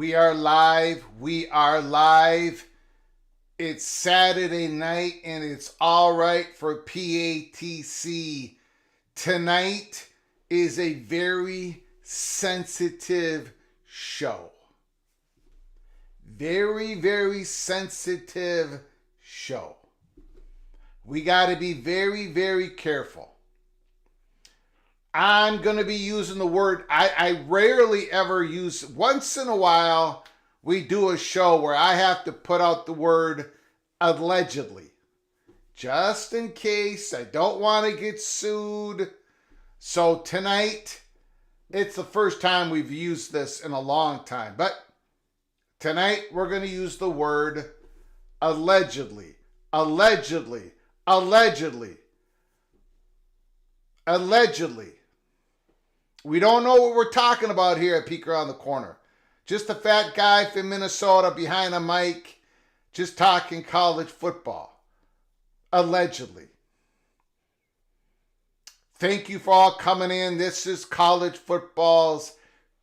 We are live. We are live. It's Saturday night and it's all right for PATC. Tonight is a very sensitive show. Very, very sensitive show. We got to be very, very careful. I'm going to be using the word, I rarely ever use, once in a while, we do a show where I have to put out the word allegedly. Just in case, I don't want to get sued. So tonight, it's the first time we've used this in a long time. But tonight, we're going to use the word allegedly. Allegedly. Allegedly. Allegedly. We don't know what we're talking about here at Peek Around the Corner. Just a fat guy from Minnesota behind a mic, just talking college football. Allegedly. Thank you for all coming in. This is College Football's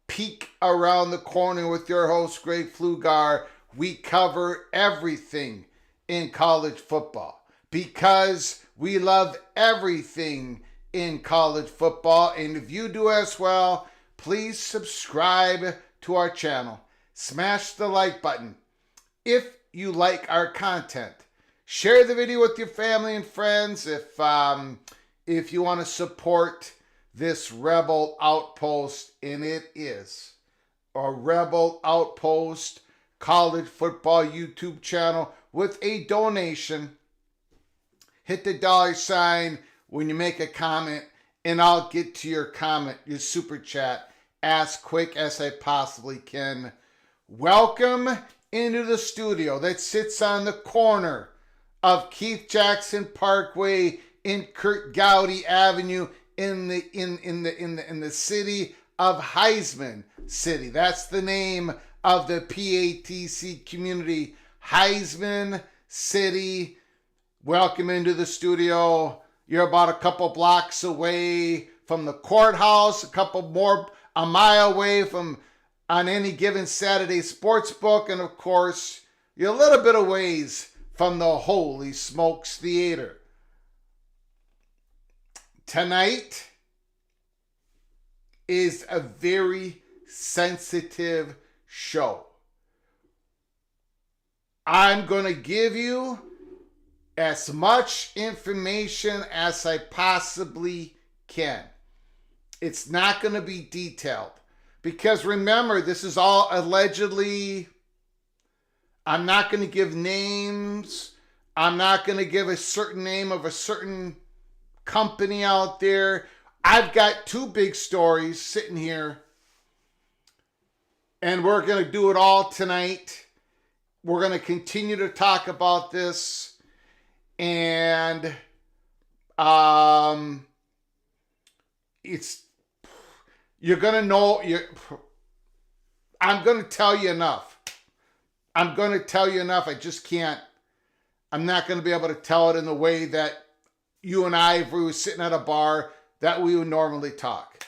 Peek Around the Corner with your host, Greg Pflugar. We cover everything in college football because we love everything in college football. And if you do as well, please subscribe to our channel. Smash the like button if you like our content. Share the video with your family and friends if you want to support this Rebel Outpost, and it is a Rebel Outpost college football YouTube channel with a donation. Hit the $sign when you make a comment, and I'll get to your comment, your super chat, as quick as I possibly can. Welcome into the studio that sits on the corner of Keith Jackson Parkway in Kurt Gowdy Avenue in the city of Heisman City. That's the name of the PATC community, Heisman City. Welcome into the studio. You're about a couple blocks away from the courthouse, a mile away from on any given Saturday sports book, and of course, you're a little bit of ways from the Holy Smokes Theater. Tonight is a very sensitive show. I'm going to give you as much information as I possibly can. It's not going to be detailed because remember, this is all allegedly. I'm not going to give names. I'm not going to give a certain name of a certain company out there. I've got two big stories sitting here, and we're going to do it all tonight. We're going to continue to talk about this, and you're going to know. I'm going to tell you enough. I just can't. I'm not going to be able to tell it in the way that you and I, if we were sitting at a bar, that we would normally talk.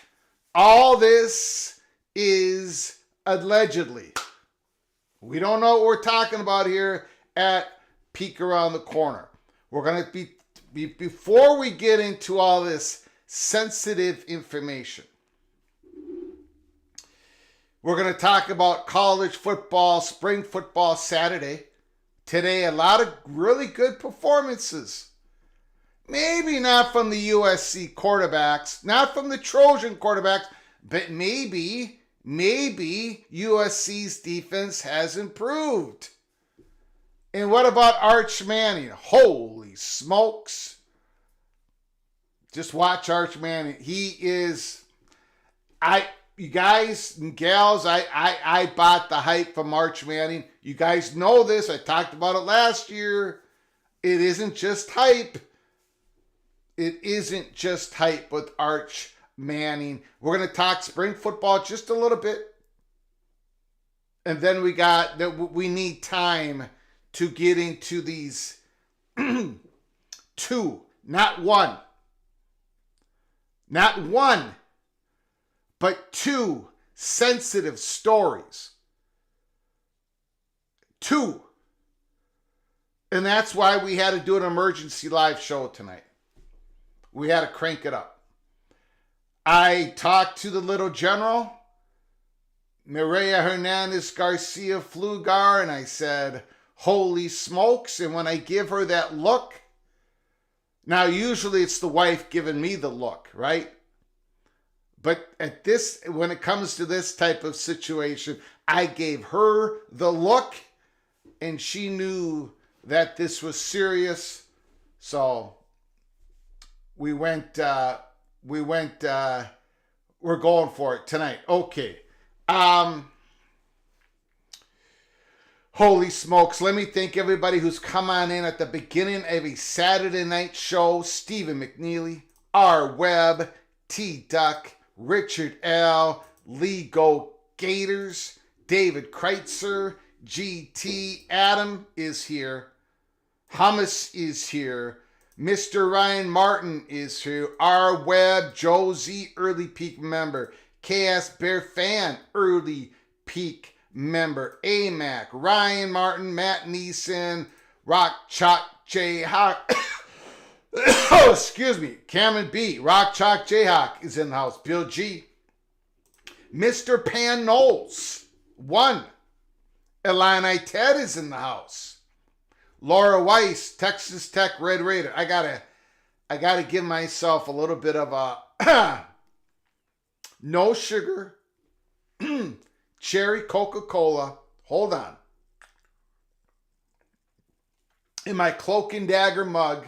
All this is allegedly. We don't know what we're talking about here at Peek Around the Corner. We're going to be before we get into all this sensitive information, we're going to talk about college football, spring football Saturday. Today, a lot of really good performances. Maybe not from the USC quarterbacks, not from the Trojan quarterbacks, but maybe USC's defense has improved. And what about Arch Manning? Holy smokes. Just watch Arch Manning. He is, you guys and gals, I bought the hype from Arch Manning. You guys know this. I talked about it last year. It isn't just hype. It isn't just hype with Arch Manning. We're going to talk spring football just a little bit. And then we need time to get into these two, not one, but two sensitive stories. Two. And that's why we had to do an emergency live show tonight. We had to crank it up. I talked to the little general, Mireya Hernandez Garcia Flugar, and I said, holy smokes. And when I give her that look, now usually it's the wife giving me the look, right? But when it comes to this type of situation, I gave her the look, and she knew that this was serious. So we're going for it tonight. Okay. Holy smokes. Let me thank everybody who's come on in at the beginning of a Saturday night show. Stephen McNeely, R. Webb, T. Duck, Richard L., Lee Go Gators, David Kreitzer, GT, Adam is here, Hummus is here, Mr. Ryan Martin is here, R. Webb, Josie, early peak member, KS Bear Fan, early peak member, AMAC, Ryan Martin, Matt Neeson, Rock Chalk Jayhawk, oh, excuse me, Cameron B, Rock Chalk Jayhawk is in the house, Bill G, Mr. Pan Knowles, 1, Illini Ted is in the house, Laura Weiss, Texas Tech Red Raider. I gotta give myself a little bit of a no sugar cherry Coca-Cola. Hold on. In my Cloak and Dagger mug.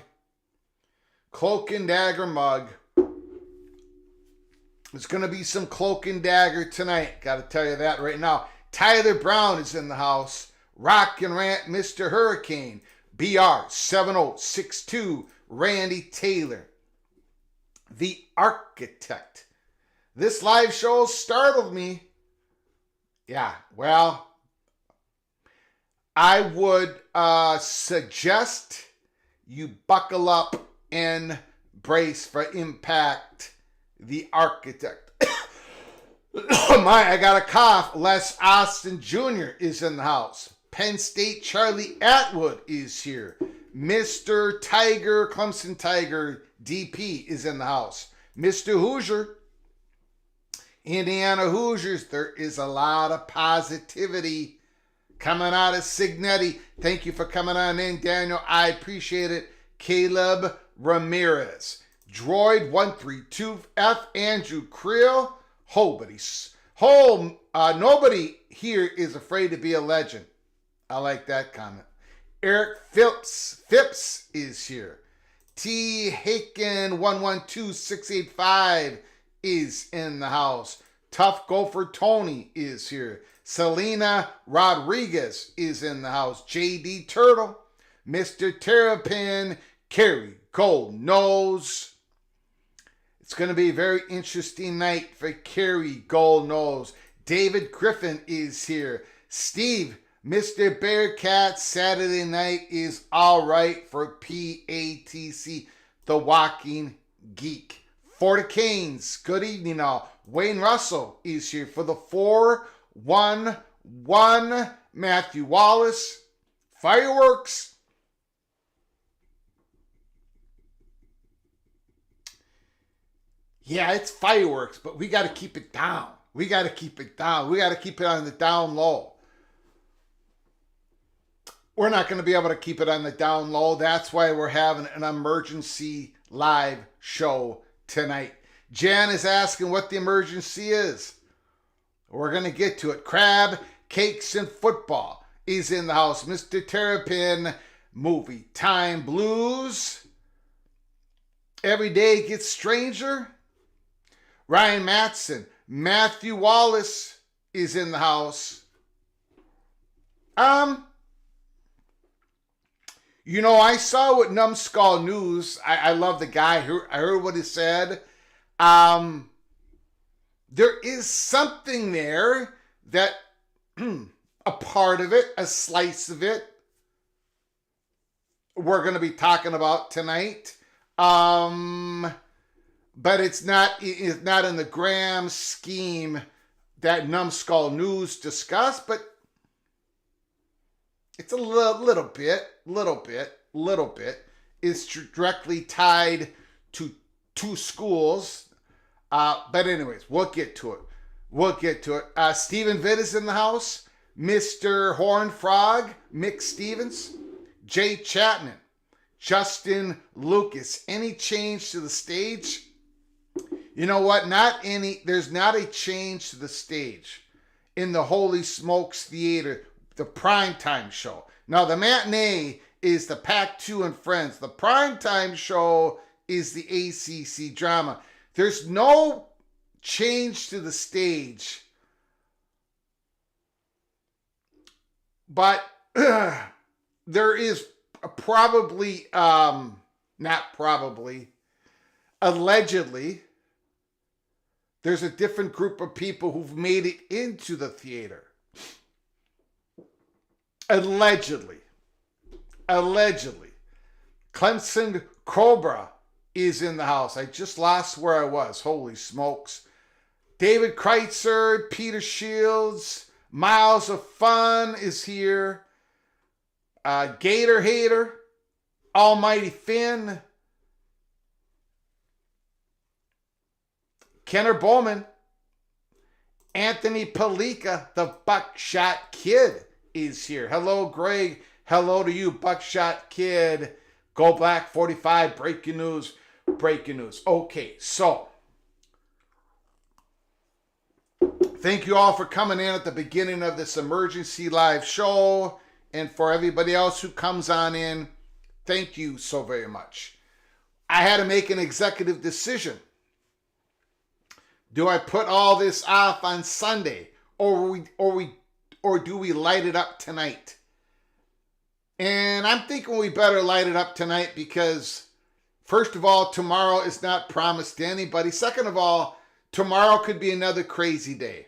There's going to be some Cloak and Dagger tonight. Got to tell you that right now. Tyler Brown is in the house. Rock and Rant Mr. Hurricane. BR 7062 Randy Taylor, the architect. This live show startled me. Yeah, well, I would suggest you buckle up and brace for impact, the architect. I got a cough. Les Austin Jr. is in the house. Penn State Charlie Atwood is here. Mr. Tiger, Clemson Tiger, DP is in the house. Mr. Hoosier, Indiana Hoosiers, there is a lot of positivity coming out of Signetti. Thank you for coming on in, Daniel. I appreciate it. Caleb Ramirez. Droid 132F, Andrew Creel. Nobody here is afraid to be a legend. I like that comment. Eric Phipps is here. T. Haken 112685 is in the house. Tough Gopher Tony is here. Selena Rodriguez is in the house. JD Turtle, Mr. Terrapin, Kerry Gold Nose. It's going to be a very interesting night for Kerry Gold Nose. David Griffin is here. Steve, Mr. Bearcat, Saturday night is all right for PATC, The Walking Geek. For the Canes, good evening all. Wayne Russell is here for the 411. Matthew Wallace, fireworks. Yeah, it's fireworks, but we got to keep it down. We got to keep it down. We got to keep it on the down low. We're not going to be able to keep it on the down low. That's why we're having an emergency live show tonight. Jan is asking what the emergency is. We're going to get to it. Crab, Cakes, and Football is in the house. Mr. Terrapin, Movie Time Blues. Every day gets stranger. Ryan Matson, Matthew Wallace is in the house. You know, I saw what Numbskull News, I love the guy, I heard what he said. There is something there that, a part of it, a slice of it, we're going to be talking about tonight. But it's not in the grand scheme that Numbskull News discussed, but it's a little bit. It's directly tied to two schools. But anyways, we'll get to it. Stephen Vitt is in the house. Mr. Horn Frog, Mick Stevens, Jay Chapman, Justin Lucas. Any change to the stage? You know what? There's not a change to the stage in the Holy Smokes Theater, the primetime show. Now, the matinee is the Pac-2 and Friends. The primetime show is the ACC drama. There's no change to the stage, but there is allegedly, there's a different group of people who've made it into the theater. Allegedly. Clemson Cobra is in the house. I just lost where I was. Holy smokes. David Kreitzer, Peter Shields, Miles of Fun is here. Gator Hater, Almighty Finn, Kenner Bowman, Anthony Palika, the Buckshot Kid is here. Hello, Greg. Hello to you, Buckshot Kid. Go Black 45, breaking news. Okay, so thank you all for coming in at the beginning of this emergency live show. And for everybody else who comes on in, thank you so very much. I had to make an executive decision. Do I put all this off on Sunday, or do we light it up tonight? And I'm thinking we better light it up tonight because First of all, tomorrow is not promised to anybody. Second of all, tomorrow could be another crazy day.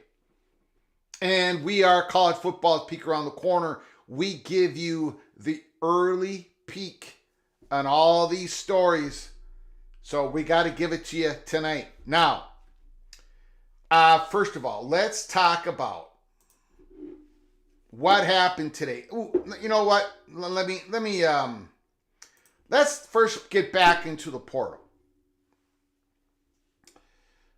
And we are college football's peek around the corner. We give you the early peek on all these stories. So we got to give it to you tonight. Now, first of all, let's talk about what happened today. Ooh, you know what? Let's first get back into the portal.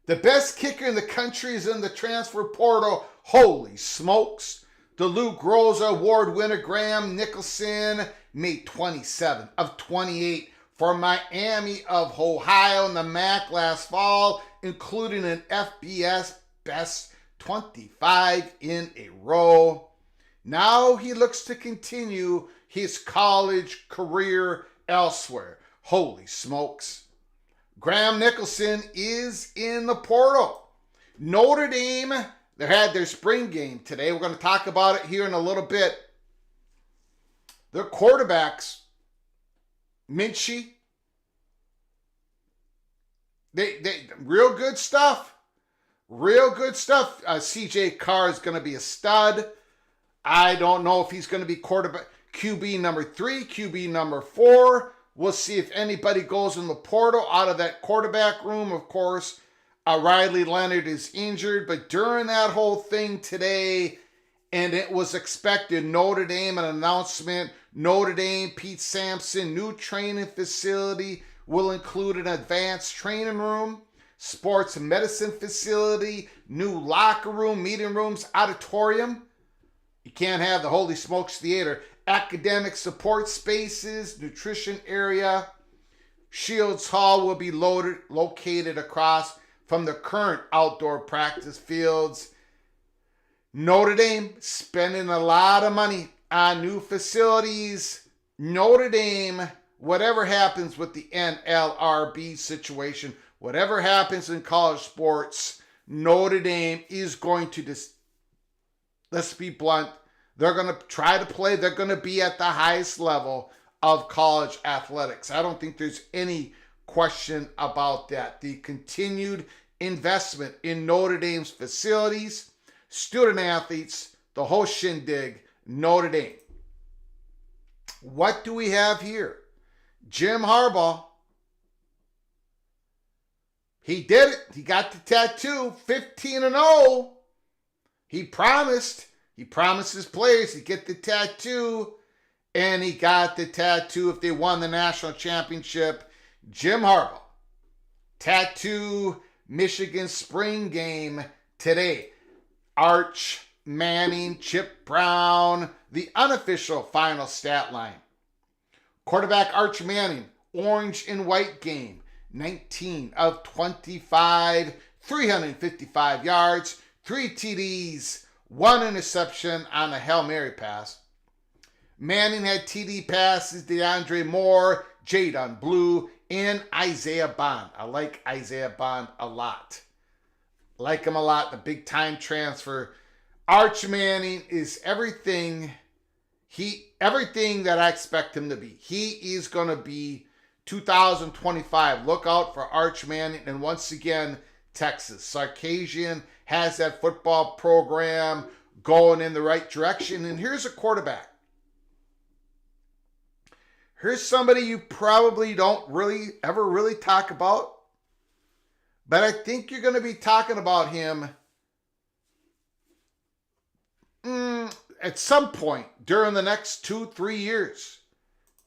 The best kicker in the country is in the transfer portal. Holy smokes. The Lou Groza Award winner Graham Nicholson made 27 of 28 for Miami of Ohio in the MAC last fall, including an FBS best 25 in a row. Now he looks to continue his college career elsewhere. Holy smokes. Graham Nicholson is in the portal. Notre Dame, they had their spring game today. We're going to talk about it here in a little bit. Their quarterbacks, Minchie, they real good stuff. Real good stuff. CJ Carr is going to be a stud. I don't know if he's going to be quarterback QB number 3, QB number 4. We'll see if anybody goes in the portal out of that quarterback room. Of course, Riley Leonard is injured, but during that whole thing today, and it was expected, Notre Dame, an announcement, Notre Dame, Pete Sampson, new training facility will include an advanced training room, sports medicine facility, new locker room, meeting rooms, auditorium. You can't have the Holy Smokes Theater. Academic support spaces, nutrition area. Shields Hall will be located across from the current outdoor practice fields. Notre Dame spending a lot of money on new facilities. Notre Dame, whatever happens with the NLRB situation, whatever happens in college sports, Notre Dame is going to let's be blunt, they're going to try to play. They're going to be at the highest level of college athletics. I don't think there's any question about that. The continued investment in Notre Dame's facilities, student athletes, the whole shindig, Notre Dame. What do we have here? Jim Harbaugh. He did it. He got the tattoo, 15-0. He promised his players he'd get the tattoo, and he got the tattoo if they won the national championship. Jim Harbaugh. Tattoo Michigan spring game today. Arch Manning, Chip Brown, the unofficial final stat line. Quarterback Arch Manning, orange and white game. 19 of 25, 355 yards, 3 TDs, 1 interception on a Hail Mary pass. Manning had TD passes, DeAndre Moore, Jadon Blue, and Isaiah Bond. I like Isaiah Bond a lot. Like him a lot, the big time transfer. Arch Manning is everything that I expect him to be. He is going to be 2025. Look out for Arch Manning. And once again, Texas. Sarkisian has that football program going in the right direction. And here's a quarterback. Here's somebody you probably don't ever talk about. But I think you're going to be talking about him at some point during the next 2-3 years.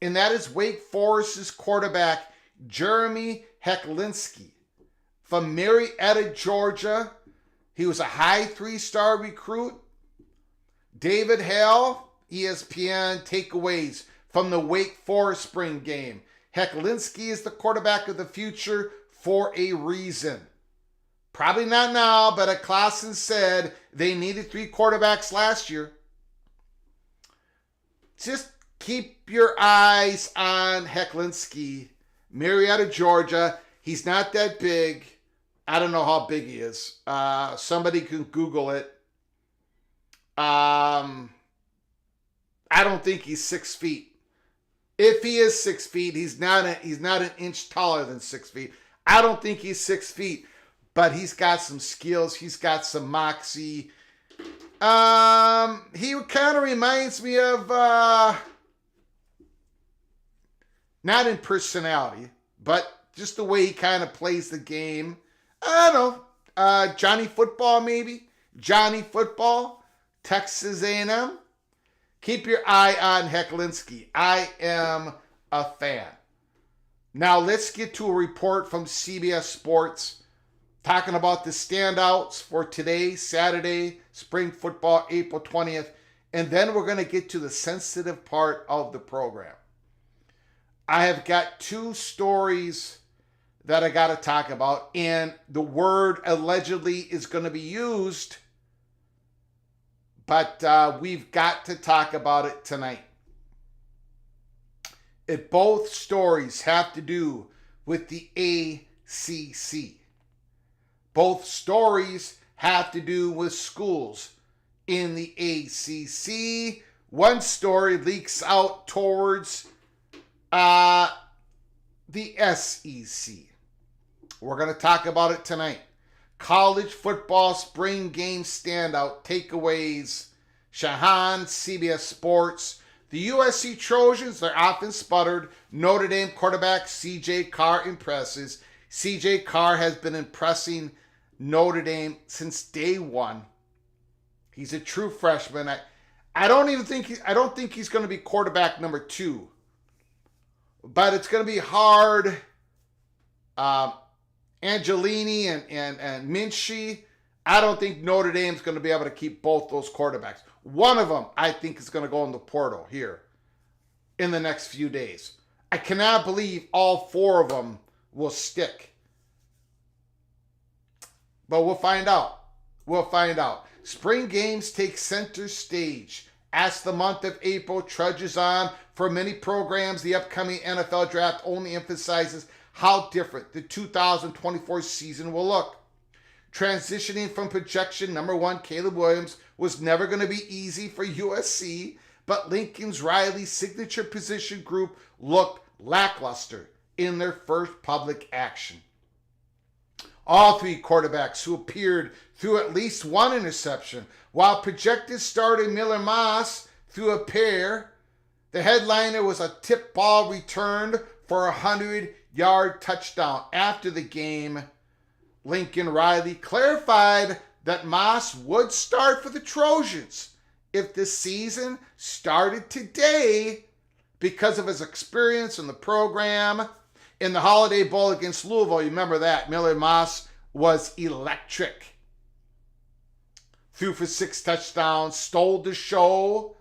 And that is Wake Forest's quarterback, Jeremy Hecklinski. From Marietta, Georgia. He was a high 3-star recruit. David Hale, ESPN takeaways from the Wake Forest spring game. Hecklinski is the quarterback of the future for a reason. Probably not now, but Clausen said they needed 3 quarterbacks last year. Just keep your eyes on Hecklinski. Marietta, Georgia. He's not that big. I don't know how big he is. Somebody can Google it. I don't think he's 6 feet. If he is 6 feet, he's not an inch taller than 6 feet. I don't think he's 6 feet, but he's got some skills. He's got some moxie. He kind of reminds me of, not in personality, but just the way he kind of plays the game. I don't know. Johnny Football, maybe. Johnny Football, Texas A&M. Keep your eye on Hecklinski. I am a fan. Now let's get to a report from CBS Sports talking about the standouts for today, Saturday, spring football, April 20th. And then we're going to get to the sensitive part of the program. I have got two stories that I got to talk about. And the word allegedly is going to be used, but we've got to talk about it tonight. Both stories have to do with the ACC. Both stories have to do with schools in the ACC. One story leaks out towards the SEC. We're going to talk about it tonight. College football spring game standout takeaways. Shahan, CBS Sports. The USC Trojans, their offense sputtered. Notre Dame quarterback C.J. Carr impresses. C.J. Carr has been impressing Notre Dame since day one. He's a true freshman. I don't think he's going to be quarterback number 2. But it's going to be hard. Angelini and Minchie, I don't think Notre Dame's going to be able to keep both those quarterbacks. One of them, I think, is going to go in the portal here in the next few days. I cannot believe all 4 of them will stick. But we'll find out. We'll find out. Spring games take center stage as the month of April trudges on. For many programs, the upcoming NFL draft only emphasizes how different the 2024 season will look. Transitioning from projection number 1, Caleb Williams, was never going to be easy for USC, but Lincoln's Riley's signature position group looked lackluster in their first public action. All 3 quarterbacks who appeared threw at least 1 interception, while projected starter Miller Moss threw a pair. The headliner was a tip ball returned for a 100-yard touchdown. After the game, Lincoln Riley clarified that Moss would start for the Trojans if the season started today because of his experience in the program. In the Holiday Bowl against Louisville, you remember that, Miller Moss was electric. Threw for 6 touchdowns, stole the show,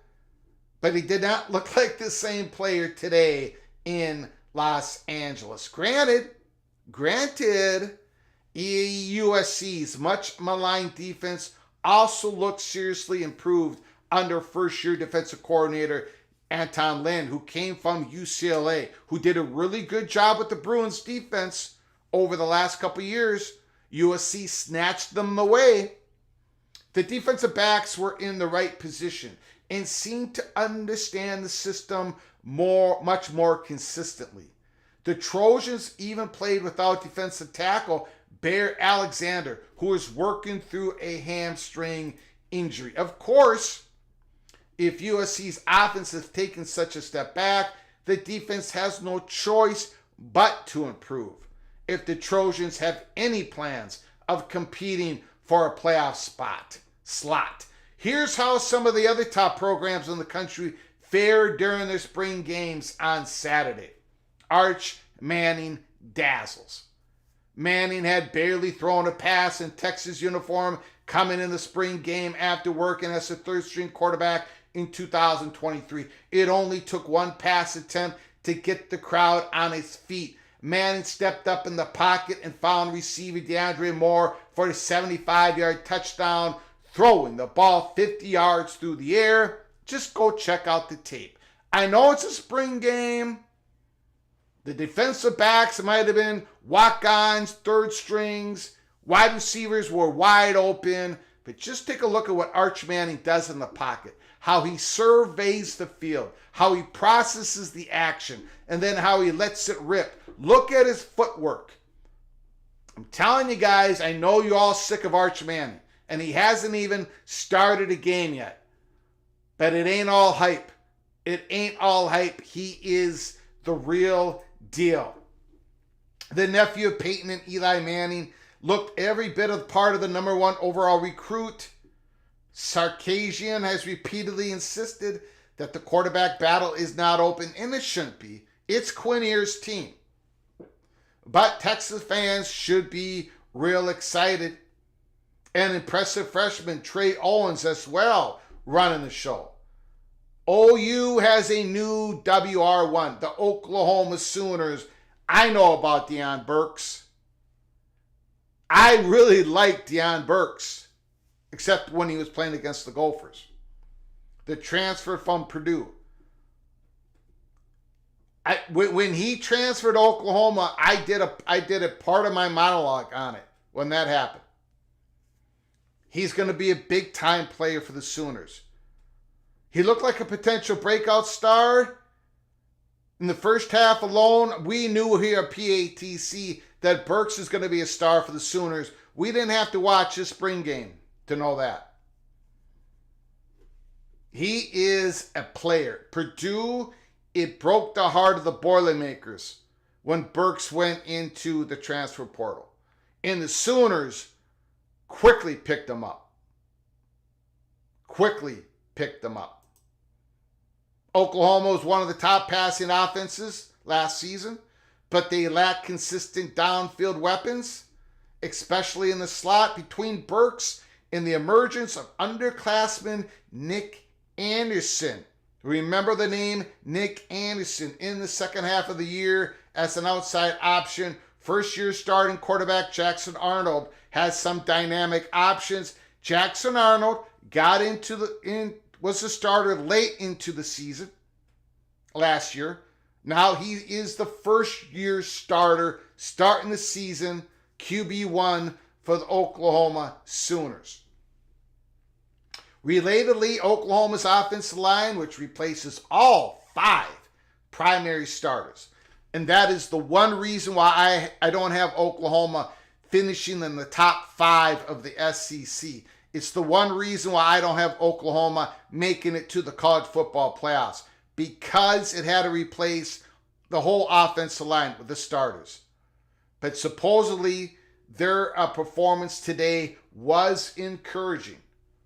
but he did not look like the same player today in Los Angeles. Granted, USC's much maligned defense also looked seriously improved under first-year defensive coordinator Anton Lynn, who came from UCLA, who did a really good job with the Bruins defense over the last couple years. USC snatched them away. The defensive backs were in the right position and seemed to understand the system much more consistently. The Trojans even played without defensive tackle Bear Alexander, who is working through a hamstring injury. Of course, if USC's offense has taken such a step back, the defense has no choice but to improve if the Trojans have any plans of competing for a playoff slot. Here's how some of the other top programs in the country fared during their spring games on Saturday. Arch Manning dazzles. Manning had barely thrown a pass in Texas uniform coming in the spring game after working as a third-string quarterback in 2023. It only took 1 pass attempt to get the crowd on its feet. Manning stepped up in the pocket and found receiver DeAndre Moore for a 75-yard touchdown, throwing the ball 50 yards through the air. Just go check out the tape. I know it's a spring game. The defensive backs might have been walk-ons, third strings. Wide receivers were wide open. But just take a look at what Arch Manning does in the pocket. how he surveys the field, how he processes the action, and then how he lets it rip. Look at his footwork. I'm telling you guys, I know you're all sick of Arch Manning, and he hasn't even started a game yet. But it ain't all hype. It ain't all hype. He is the real deal. The nephew of Peyton and Eli Manning looked every bit of part of the number 1 overall recruit. Sarkisian has repeatedly insisted that the quarterback battle is not open, and it shouldn't be. It's Quinn Ewers' team. But Texas fans should be real excited. And impressive freshman Trey Owens as well running the show. OU has a new WR1, the Oklahoma Sooners. I know about Deion Burks. I really like Deion Burks, except when he was playing against the Gophers. The transfer from Purdue. When he transferred to Oklahoma, I did a part of my monologue on it when that happened. He's going to be a big-time player for the Sooners. He looked like a potential breakout star. In the first half alone, we knew here at PATC that Burks is going to be a star for the Sooners. We didn't have to watch his spring game to know that. He is a player. Purdue, it broke the heart of the Boilermakers when Burks went into the transfer portal. And the Sooners quickly picked him up. Oklahoma was one of the top passing offenses last season, but they lack consistent downfield weapons, especially in the slot. Between Burks and the emergence of underclassman Nick Anderson. Remember the name Nick Anderson in the second half of the year as an outside option. First year starting quarterback Jackson Arnold has some dynamic options. Jackson Arnold was the starter late into the season last year. Now he is the first year starter starting the season, QB1 for the Oklahoma Sooners. Relatedly, Oklahoma's offensive line, which replaces all 5 primary starters. And that is the one reason why I don't have Oklahoma finishing in the top 5 of the SEC. It's the one reason why I don't have Oklahoma making it to the college football playoffs, because it had to replace the whole offensive line with the starters. But supposedly their performance today was encouraging.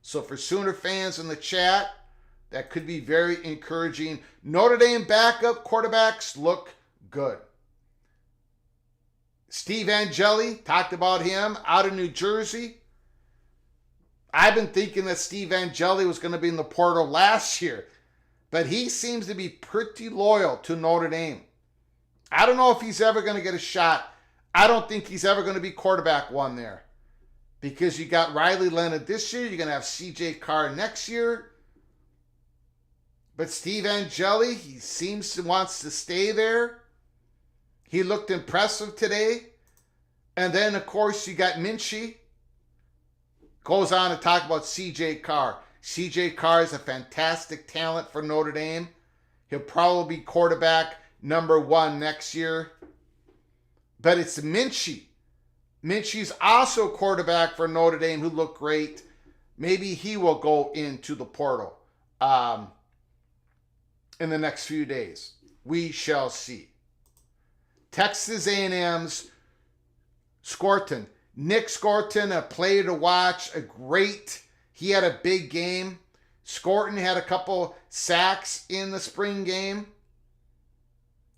So for Sooner fans in the chat, that could be very encouraging. Notre Dame backup quarterbacks look good. Steve Angeli, talked about him out of New Jersey. I've been thinking that Steve Angeli was going to be in the portal last year, but he seems to be pretty loyal to Notre Dame. I don't know if he's ever going to get a shot. I don't think he's ever going to be quarterback 1 there, because you got Riley Leonard this year. You're going to have CJ Carr next year. But Steve Angeli, he wants to stay there. He looked impressive today. And then, of course, you got Minchie. Goes on to talk about CJ Carr. CJ Carr is a fantastic talent for Notre Dame. He'll probably be quarterback number 1 next year. But it's Minchie. Minchie's also quarterback for Notre Dame who looked great. Maybe he will go into the portal in the next few days. We shall see. Texas A&M's Scorton. Nick Scorton, a player to watch, he had a big game. Scorton had a couple sacks in the spring game.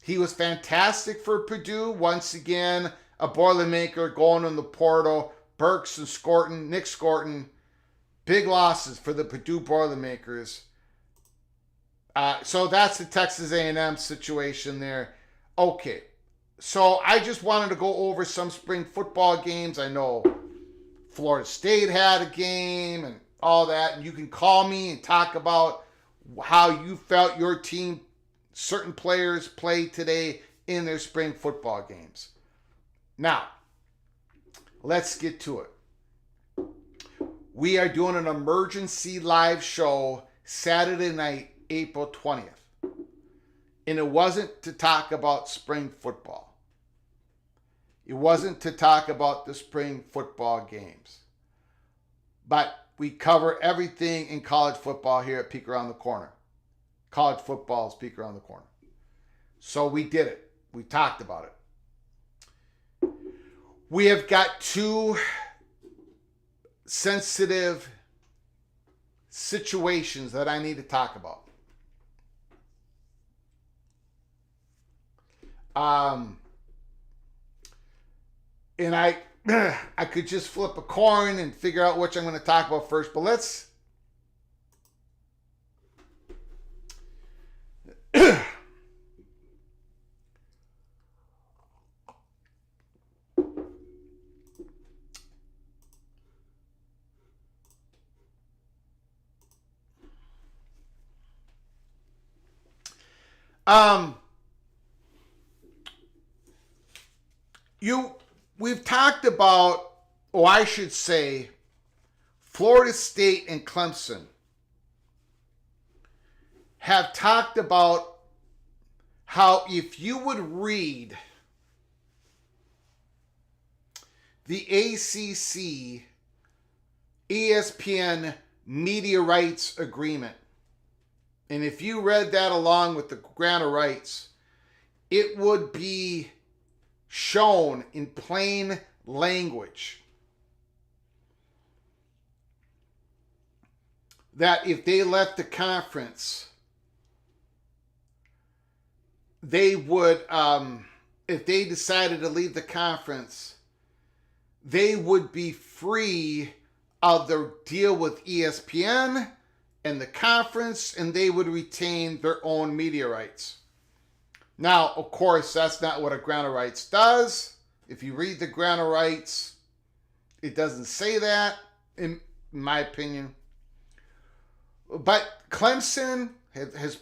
He was fantastic for Purdue. Once again, a Boilermaker going in the portal. Burks and Scorton, Nick Scorton, big losses for the Purdue Boilermakers. So that's the Texas A&M situation there. Okay, so I just wanted to go over some spring football games. I know Florida State had a game and all that, and you can call me and talk about how you felt your team, certain players played today in their spring football games. Now, let's get to it. We are doing an emergency live show Saturday night, April 20th. And it wasn't to talk about spring football. It wasn't to talk about the spring football games. But we cover everything in college football here at Peek Around the Corner. College football is Peek Around the Corner. So we did it. We talked about it. We have got two sensitive situations that I need to talk about. And I could just flip a coin and figure out which I'm going to talk about first, but let's we've talked about, or I should say, Florida State and Clemson have talked about how if you would read the ACC ESPN media rights agreement, and if you read that along with the grant of rights, it would be shown in plain language that if they left the conference, they would, if they decided to leave the conference, they would be free of their deal with ESPN and the conference, and they would retain their own media rights. Now, of course, that's not what a grant of rights does. If you read the grant of rights, it doesn't say that, in my opinion. But Clemson has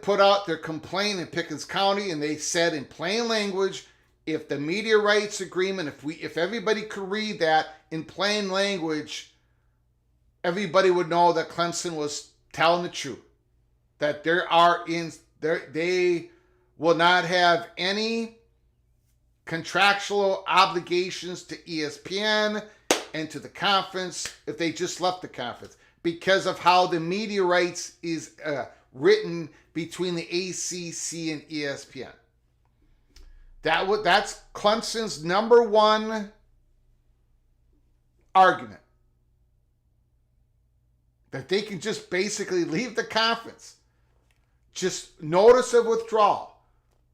put out their complaint in Pickens County, and they said in plain language, if the media rights agreement, if everybody could read that in plain language, everybody would know that Clemson was telling the truth. That they will not have any contractual obligations to ESPN and to the conference if they just left the conference, because of how the media rights is written between the ACC and ESPN. That's Clemson's number one argument. That they can just basically leave the conference. Just notice of withdrawal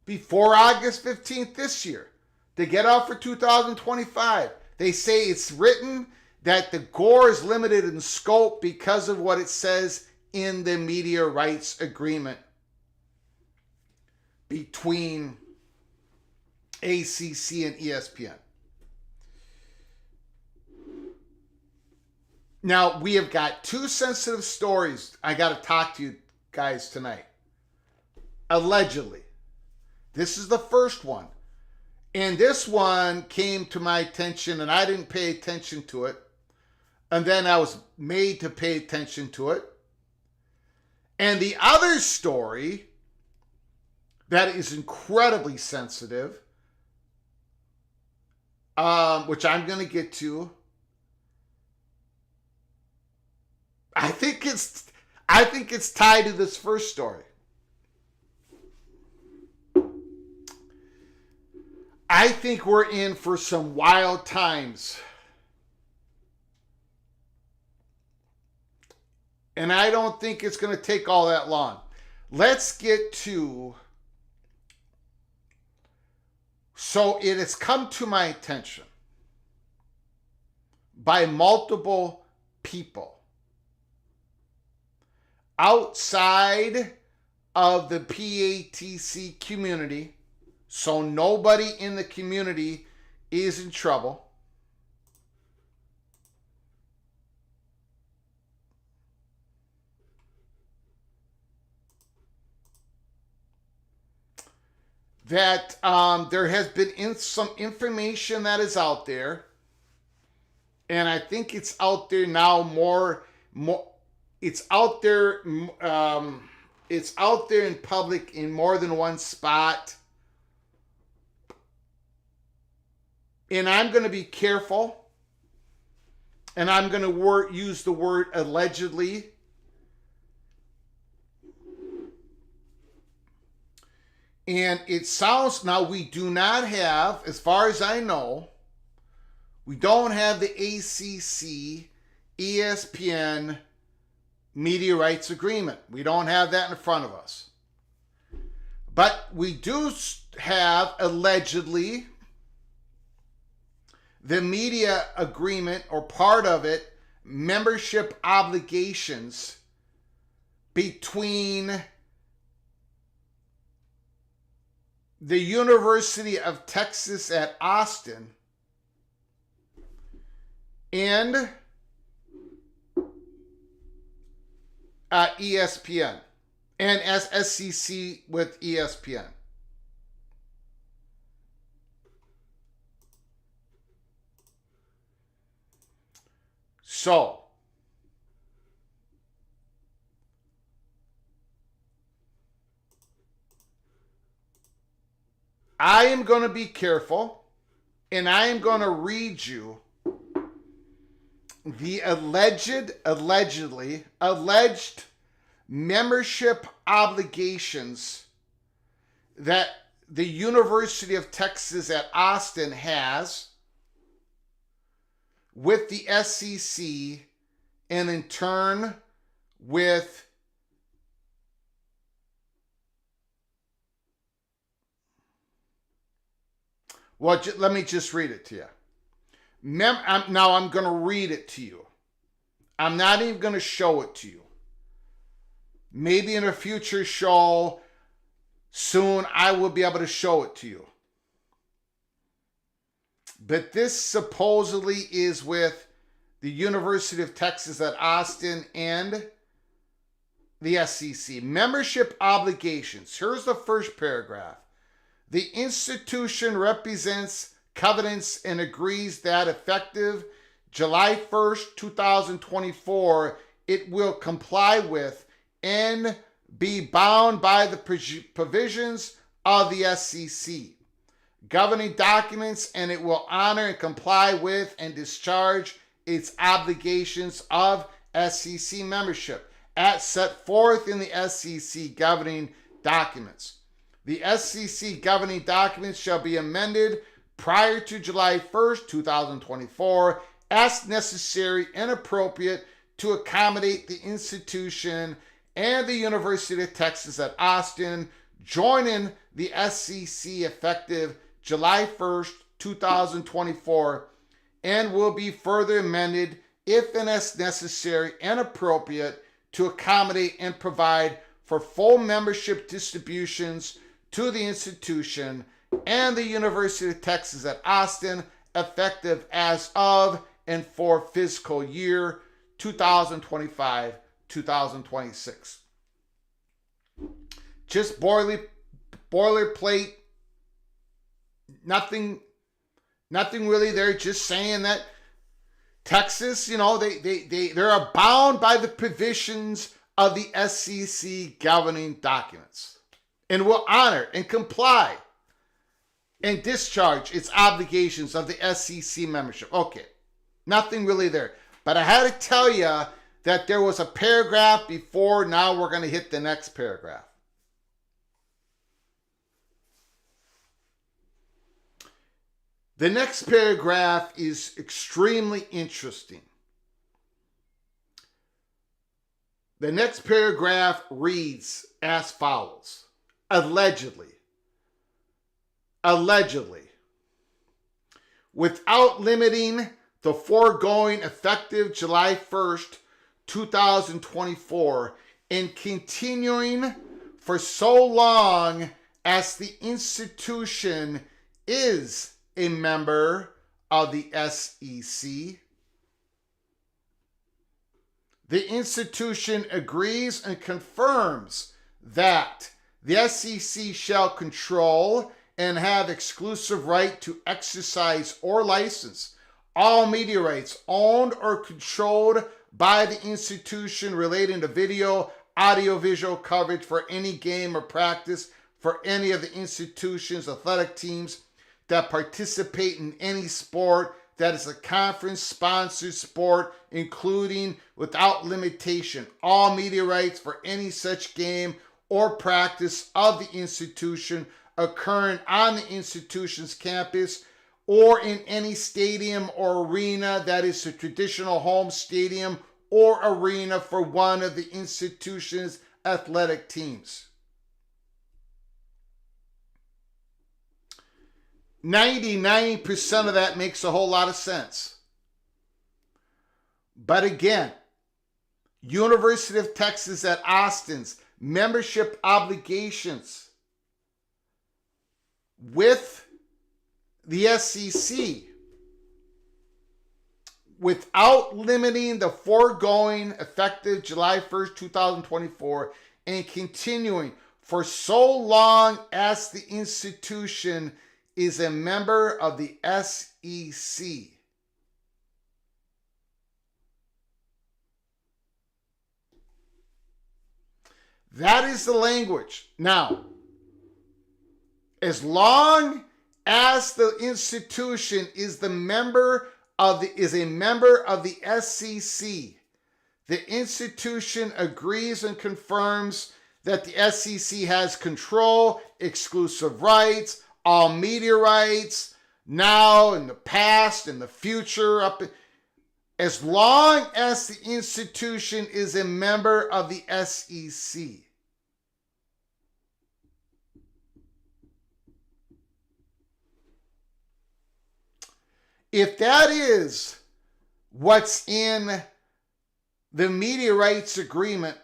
before August 15th this year. They get out for 2025. They say it's written that the gore is limited in scope because of what it says in the media rights agreement between ACC and ESPN. Now, we have got two sensitive stories I got to talk to you guys tonight. Allegedly. This is the first one. And this one came to my attention and I didn't pay attention to it. And then I was made to pay attention to it. And the other story that is incredibly sensitive, which I'm going to get to, I think it's tied to this first story. I think we're in for some wild times. And I don't think it's going to take all that long. Let's get to... So it has come to my attention by multiple people outside of the PATC community, so nobody in the community is in trouble. That there has been some information that is out there, and I think it's out there now more It's out there. It's out there in public in more than one spot. And I'm going to be careful. And I'm going to use the word allegedly. And it sounds, now we do not have, as far as I know, we don't have the ACC, ESPN media rights agreement. We don't have that in front of us. But we do have, allegedly, the media agreement, or part of it, membership obligations between the University of Texas at Austin and ESPN, and as SEC with ESPN. So, I am going to be careful, and I am going to read you the alleged membership obligations that the University of Texas at Austin has with the SEC, and in turn with let me just read it to you. Now I'm going to read it to you. I'm not even going to show it to you. Maybe in a future show soon I will be able to show it to you. But this supposedly is with the University of Texas at Austin and the SEC. Membership obligations. Here's the first paragraph. The institution represents covenants and agrees that effective July 1st, 2024, it will comply with and be bound by the provisions of the SEC governing documents, and it will honor and comply with and discharge its obligations of SEC membership as set forth in the SEC governing documents. The SEC governing documents shall be amended prior to July 1st, 2024, as necessary and appropriate to accommodate the institution and the University of Texas at Austin joining the SEC effective July 1st, 2024, and will be further amended if and as necessary and appropriate to accommodate and provide for full membership distributions to the institution and the University of Texas at Austin effective as of and for fiscal year 2025-2026. Just boilerplate, nothing really there, just saying that Texas, they're bound by the provisions of the SEC governing documents and will honor and comply and discharge its obligations of the SEC membership. Okay, nothing really there. But I had to tell you that there was a paragraph before. Now we're going to hit the next paragraph. The next paragraph is extremely interesting. The next paragraph reads as follows. Allegedly, without limiting the foregoing effective July 1st, 2024, and continuing for so long as the institution is a member of the SEC, the institution agrees and confirms that the SEC shall control and have exclusive right to exercise or license all media rights owned or controlled by the institution relating to video, audio-visual coverage for any game or practice for any of the institution's athletic teams that participate in any sport that is a conference-sponsored sport, including, without limitation, all media rights for any such game or practice of the institution occurring on the institution's campus or in any stadium or arena that is a traditional home stadium or arena for one of the institution's athletic teams. 99% of that makes a whole lot of sense. But again, University of Texas at Austin's membership obligations with the SEC, without limiting the foregoing effective July 1st, 2024, and continuing for so long as the institution is a member of the SEC. That is the language. Now, as long as the institution is a member of the SEC, the institution agrees and confirms that the SEC has control, exclusive rights, all media rights, now, in the past, in the future, as long as the institution is a member of the SEC. If that is what's in the media rights agreement,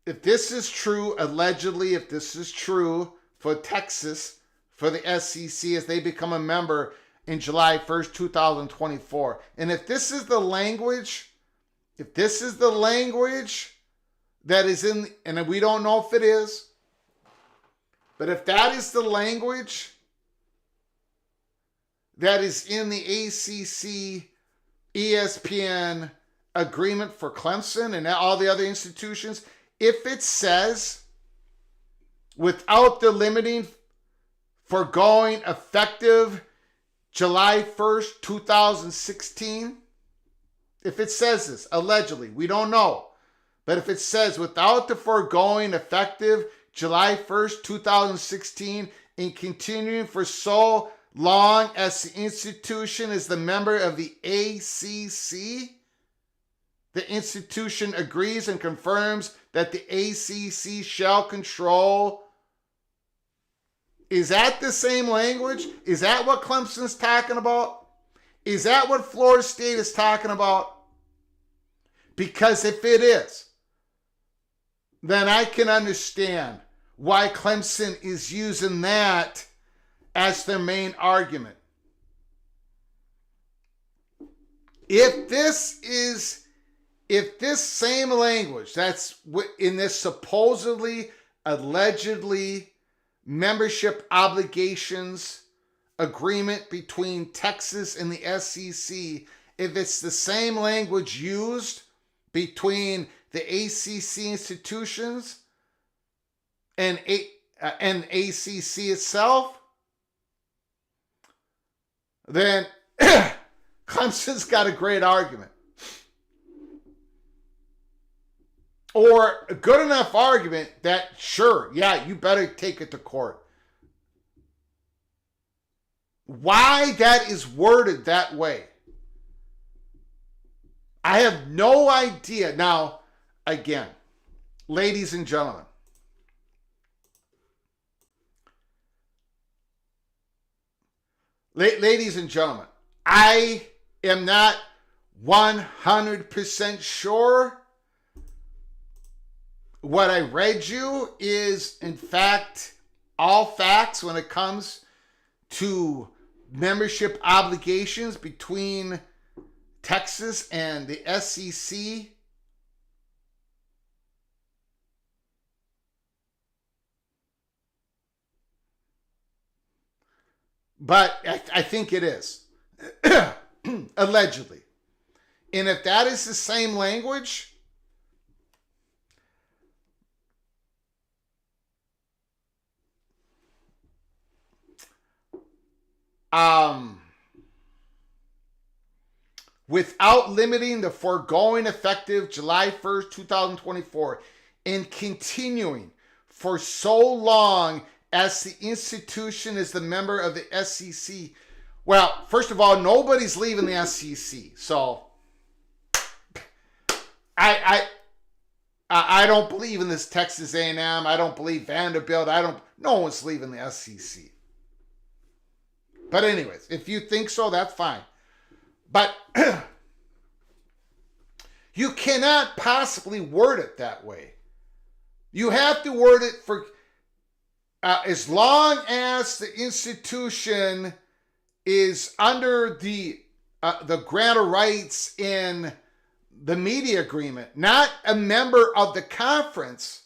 if this is true, allegedly, if this is true for Texas, for the SEC as they become a member in July 1st, 2024. And if this is the language, that is in, and we don't know if it is, but if that is the language that is in the ACC, ESPN agreement for Clemson and all the other institutions, if it says, without the limiting foregoing effective July 1st, 2016, if it says this, allegedly, we don't know, but if it says without the foregoing effective July 1st, 2016, and continuing for so long as the institution is the member of the ACC, the institution agrees and confirms that the ACC shall control. Is that the same language? Is that what Clemson's talking about? Is that what Florida State is talking about? Because if it is, then I can understand why Clemson is using that as their main argument. If this same language that's in this supposedly, allegedly membership obligations agreement between Texas and the SEC, if it's the same language used between the ACC institutions and ACC itself, then Clemson's got a great argument. Or a good enough argument that, sure, yeah, you better take it to court. Why that is worded that way, I have no idea. Now, again, ladies and gentlemen, I am not 100% sure what I read you is, in fact, all facts when it comes to membership obligations between Texas and the SEC. But I think it is. Allegedly. And if that is the same language, without limiting the foregoing effective July 1st, 2024, and continuing for so long as the institution is the member of the SEC. Well, first of all, nobody's leaving the SEC. So I don't believe in this Texas A&M. I don't believe Vanderbilt. No one's leaving the SEC. But anyways, if you think so, that's fine. But you cannot possibly word it that way. You have to word it for as long as the institution is under the grant of rights in the media agreement, not a member of the conference.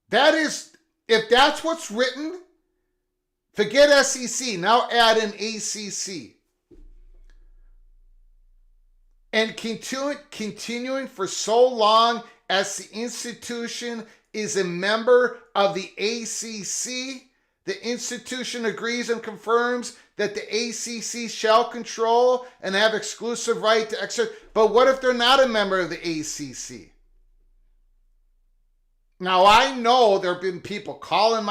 That is, if that's what's written, forget SEC. Now add in ACC. And continuing for so long as the institution is a member of the ACC, the institution agrees and confirms that the ACC shall control and have exclusive right to exercise. But what if they're not a member of the ACC? Now, I know there have been people calling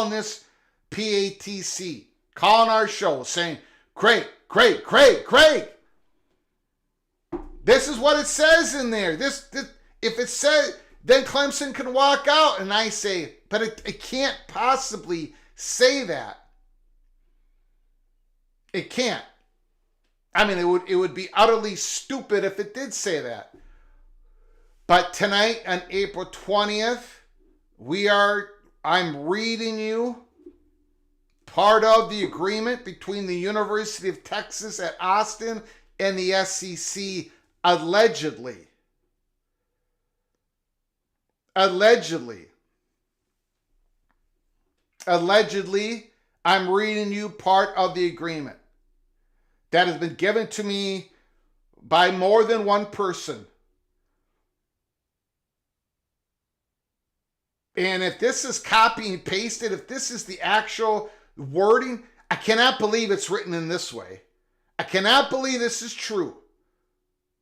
this PATC, calling our show, saying, Craig. This is what it says in there. This if it says, then Clemson can walk out. And I say, but it can't possibly say that. It can't. I mean, it would be utterly stupid if it did say that. But tonight on April 20th, I'm reading you part of the agreement between the University of Texas at Austin and the SEC, allegedly. Allegedly, I'm reading you part of the agreement that has been given to me by more than one person. And if this is copy and pasted, if this is the actual wording, I cannot believe it's written in this way. I cannot believe this is true.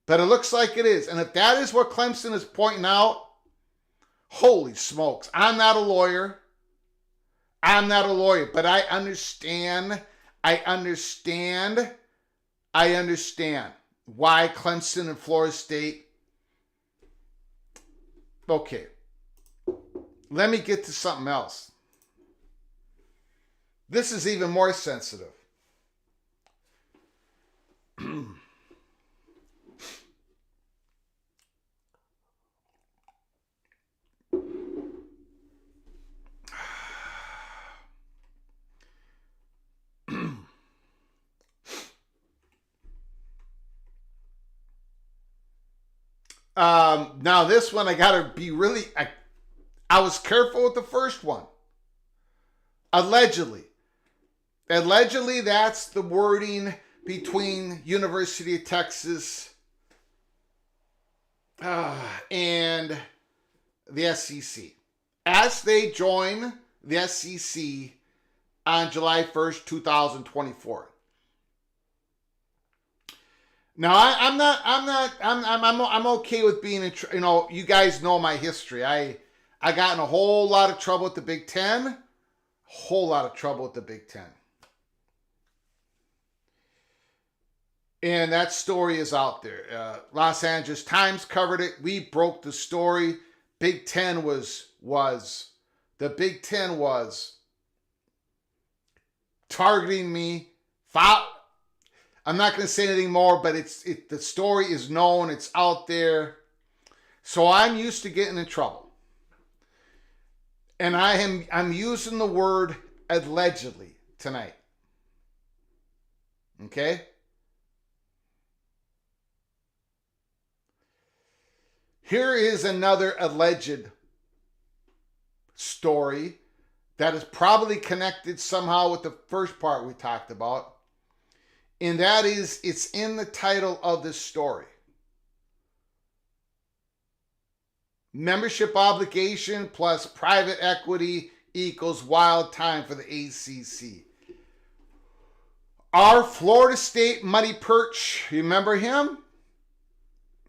But it looks like it is. And if that is what Clemson is pointing out, holy smokes. I'm not a lawyer, but I understand why Clemson and Florida State. Okay. Let me get to something else. This is even more sensitive. Now this one I gotta be really, I was careful with the first one. Allegedly, that's the wording between University of Texas and the SEC. As they join the SEC on July 1st, 2024. Now I'm okay with being in, you guys know my history. I got in a whole lot of trouble with the Big Ten. And that story is out there. Los Angeles Times covered it. We broke the story. The Big Ten was targeting me. I'm not going to say anything more, but the story is known. It's out there. So I'm used to getting in trouble. And I'm using the word allegedly tonight. Okay? Here is another alleged story that is probably connected somehow with the first part we talked about. And that is, it's in the title of this story. Membership obligation plus private equity equals wild time for the ACC. Our Florida State money perch, you remember him?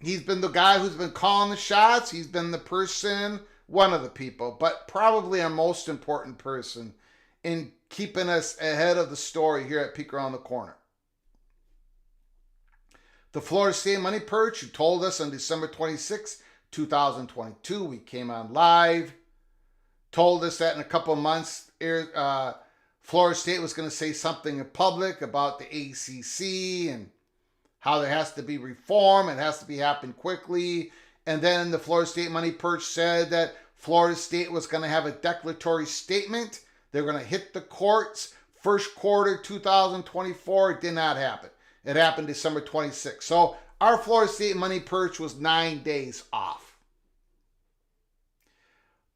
He's been the guy who's been calling the shots. He's been the person, one of the people, but probably our most important person in keeping us ahead of the story here at Peek Around the Corner. The Florida State money perch, who told us on December 26, 2022, we came on live, told us that in a couple of months, Florida State was going to say something in public about the ACC and how there has to be reform, it has to be happen quickly. And then the Florida State money perch said that Florida State was going to have a declaratory statement. They're going to hit the courts first quarter 2024. It did not happen. It happened December 26th. So our Florida State money perch was 9 days off.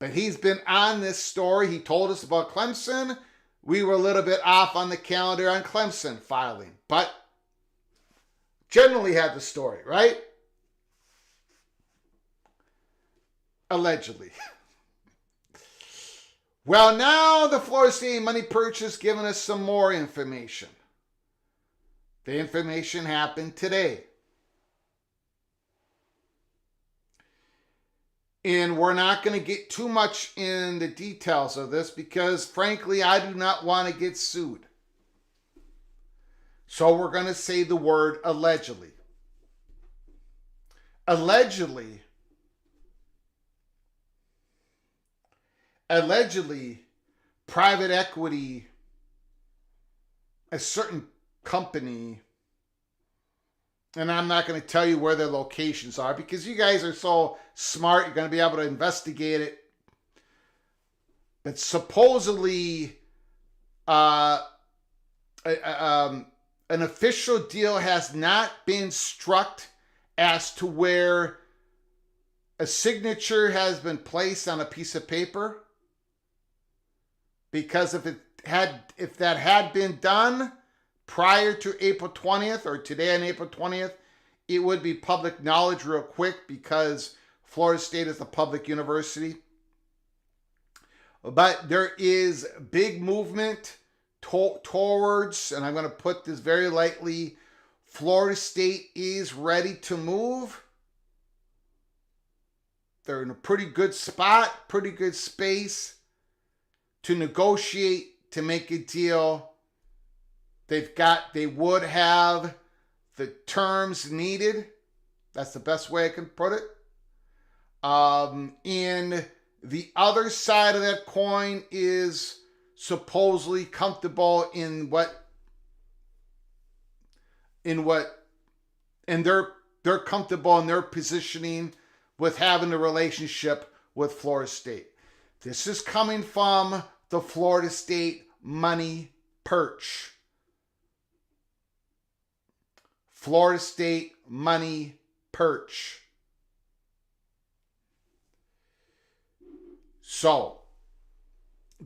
But he's been on this story. He told us about Clemson. We were a little bit off on the calendar on Clemson filing, but generally had the story, right? Allegedly. Well, now the Florida State money perch has given us some more information. The information happened today. And we're not going to get too much in the details of this because, frankly, I do not want to get sued. So we're going to say the word allegedly. Allegedly, private equity, a certain company, and I'm not going to tell you where their locations are because you guys are so smart, you're going to be able to investigate it. But supposedly, an official deal has not been struck as to where a signature has been placed on a piece of paper. Because if that had been done prior to April 20th or today on April 20th, it would be public knowledge real quick because Florida State is a public university. But there is big movement towards, and I'm going to put this very lightly, Florida State is ready to move. They're in a pretty good spot, pretty good space to negotiate, to make a deal. They would have the terms needed. That's the best way I can put it. And the other side of that coin is supposedly comfortable and they're comfortable in their positioning with having a relationship with Florida State. This is coming from the Florida State money perch. Florida State money perch. So,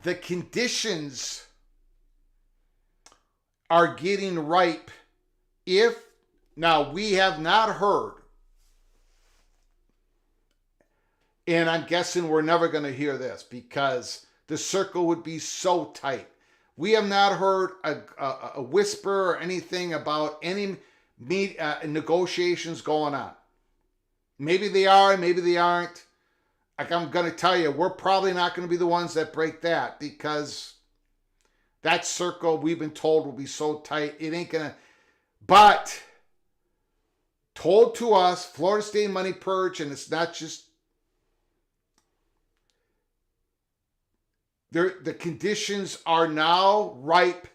the conditions are getting ripe now we have not heard, and I'm guessing we're never going to hear this because the circle would be so tight. We have not heard a whisper or anything about any negotiations going on. Maybe they are, maybe they aren't. Like I'm going to tell you, we're probably not going to be the ones that break that because that circle we've been told will be so tight. It ain't going to. But told to us, Florida State money perch, and it's not just. The conditions are now ripe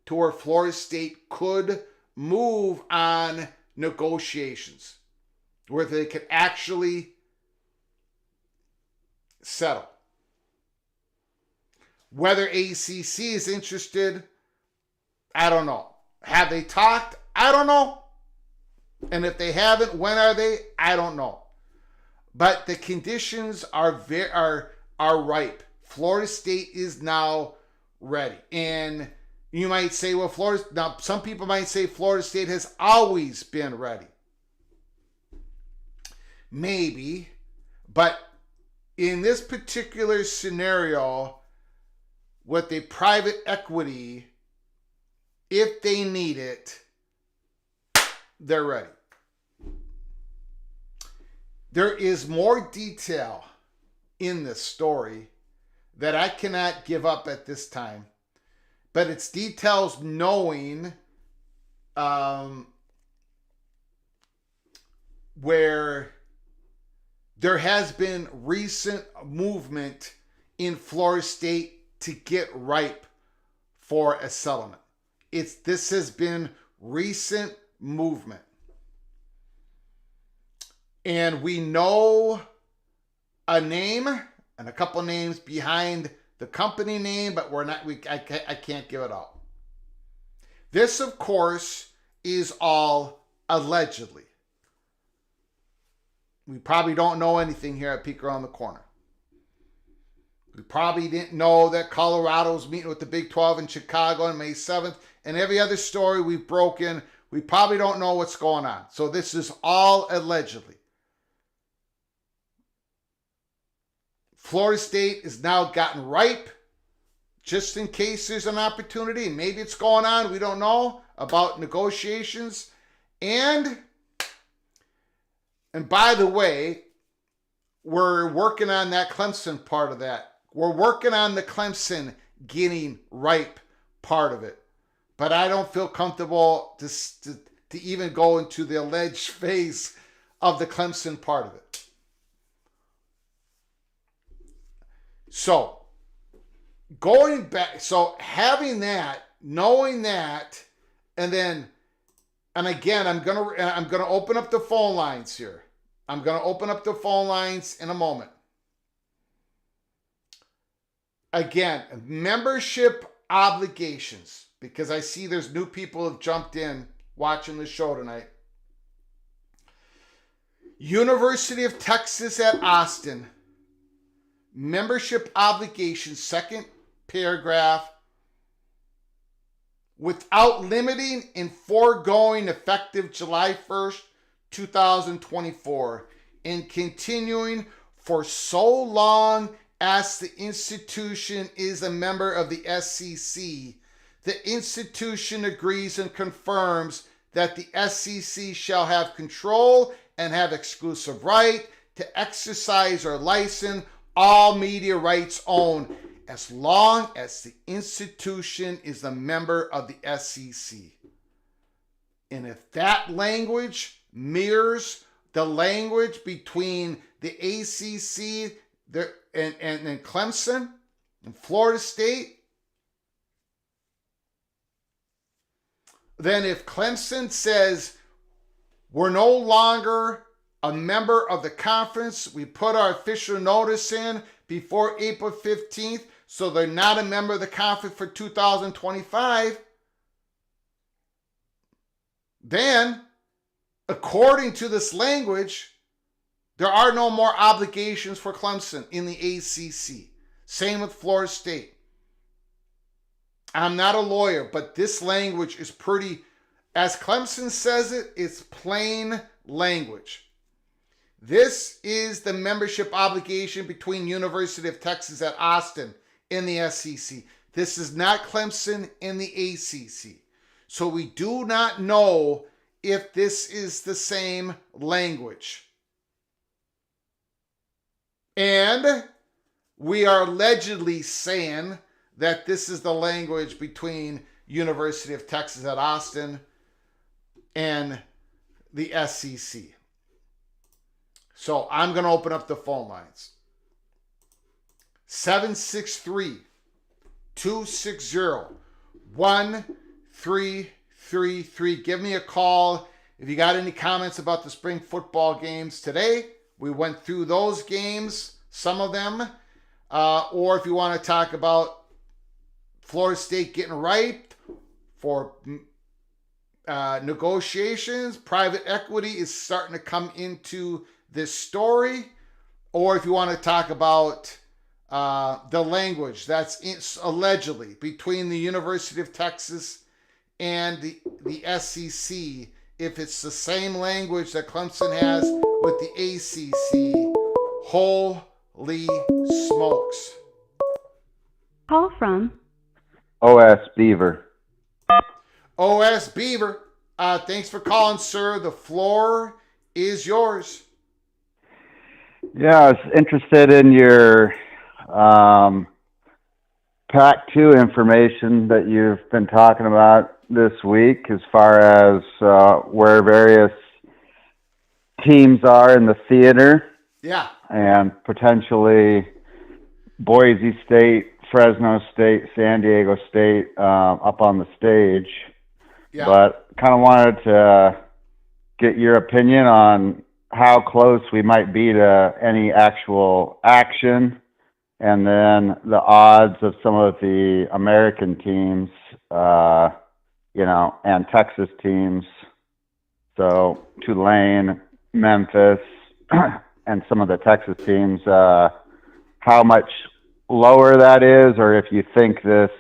to where Florida State could move on negotiations where they could actually settle. Whether ACC is interested, I don't know. Have they talked? I don't know. And if they haven't, when are they? I don't know. But the conditions are ripe. Florida State is now ready. And, You might say, well, some people might say Florida State has always been ready. Maybe, but in this particular scenario, with a private equity, if they need it, they're ready. There is more detail in this story that I cannot give up at this time, but it's details knowing where there has been recent movement in Florida State to get ripe for a settlement. This has been recent movement. And we know a name and a couple names behind the company name, but I can't give it out. This, of course, is all allegedly. We probably don't know anything here at Peek Around the Corner. We probably didn't know that Colorado's meeting with the Big 12 in Chicago on May 7th. And every other story we've broken, we probably don't know what's going on. So this is all allegedly. Florida State has now gotten ripe, just in case there's an opportunity. Maybe it's going on, we don't know, about negotiations. And by the way, we're working on that Clemson part of that. We're working on the Clemson getting ripe part of it. But I don't feel comfortable to even go into the alleged phase of the Clemson part of it. So, going back, so having that, knowing that, and again, I'm gonna open up the phone lines here. I'm gonna open up the phone lines in a moment. Again, membership obligations, because I see there's new people have jumped in watching the show tonight. University of Texas at Austin. Membership obligations, second paragraph. Without limiting and foregoing effective July 1st, 2024, and continuing for so long as the institution is a member of the SEC, the institution agrees and confirms that the SEC shall have control and have exclusive right to exercise or license all media rights owned as long as the institution is a member of the SEC. And if that language mirrors the language between the ACC and Clemson and Florida State, then if Clemson says we're no longer a member of the conference, we put our official notice in before April 15th, so they're not a member of the conference for 2025, then, according to this language, there are no more obligations for Clemson in the ACC. Same with Florida State. I'm not a lawyer, but this language is pretty, as Clemson says it, it's plain language. This is the membership obligation between University of Texas at Austin in the SEC. This is not Clemson in the ACC. So we do not know if this is the same language. And we are allegedly saying that this is the language between University of Texas at Austin and the SEC. So I'm going to open up the phone lines. 763-260-1333. Give me a call if you got any comments about the spring football games today. We went through those games, some of them. Or if you want to talk about Florida State getting ripe for negotiations, private equity is starting to come into this story, or if you want to talk about the language that's allegedly between the University of Texas and the SEC, if it's the same language that Clemson has with the ACC, holy smokes. Call from OS Beaver. OS Beaver, thanks for calling, sir. The floor is yours. Yeah, I was interested in your Pac-2 information that you've been talking about this week, as far as where various teams are in the theater. Yeah. And potentially Boise State, Fresno State, San Diego State up on the stage. Yeah. But kind of wanted to get your opinion on how close we might be to any actual action, and then the odds of some of the American teams, and Texas teams. So Tulane, Memphis, and some of the Texas teams, how much lower that is, or if you think this,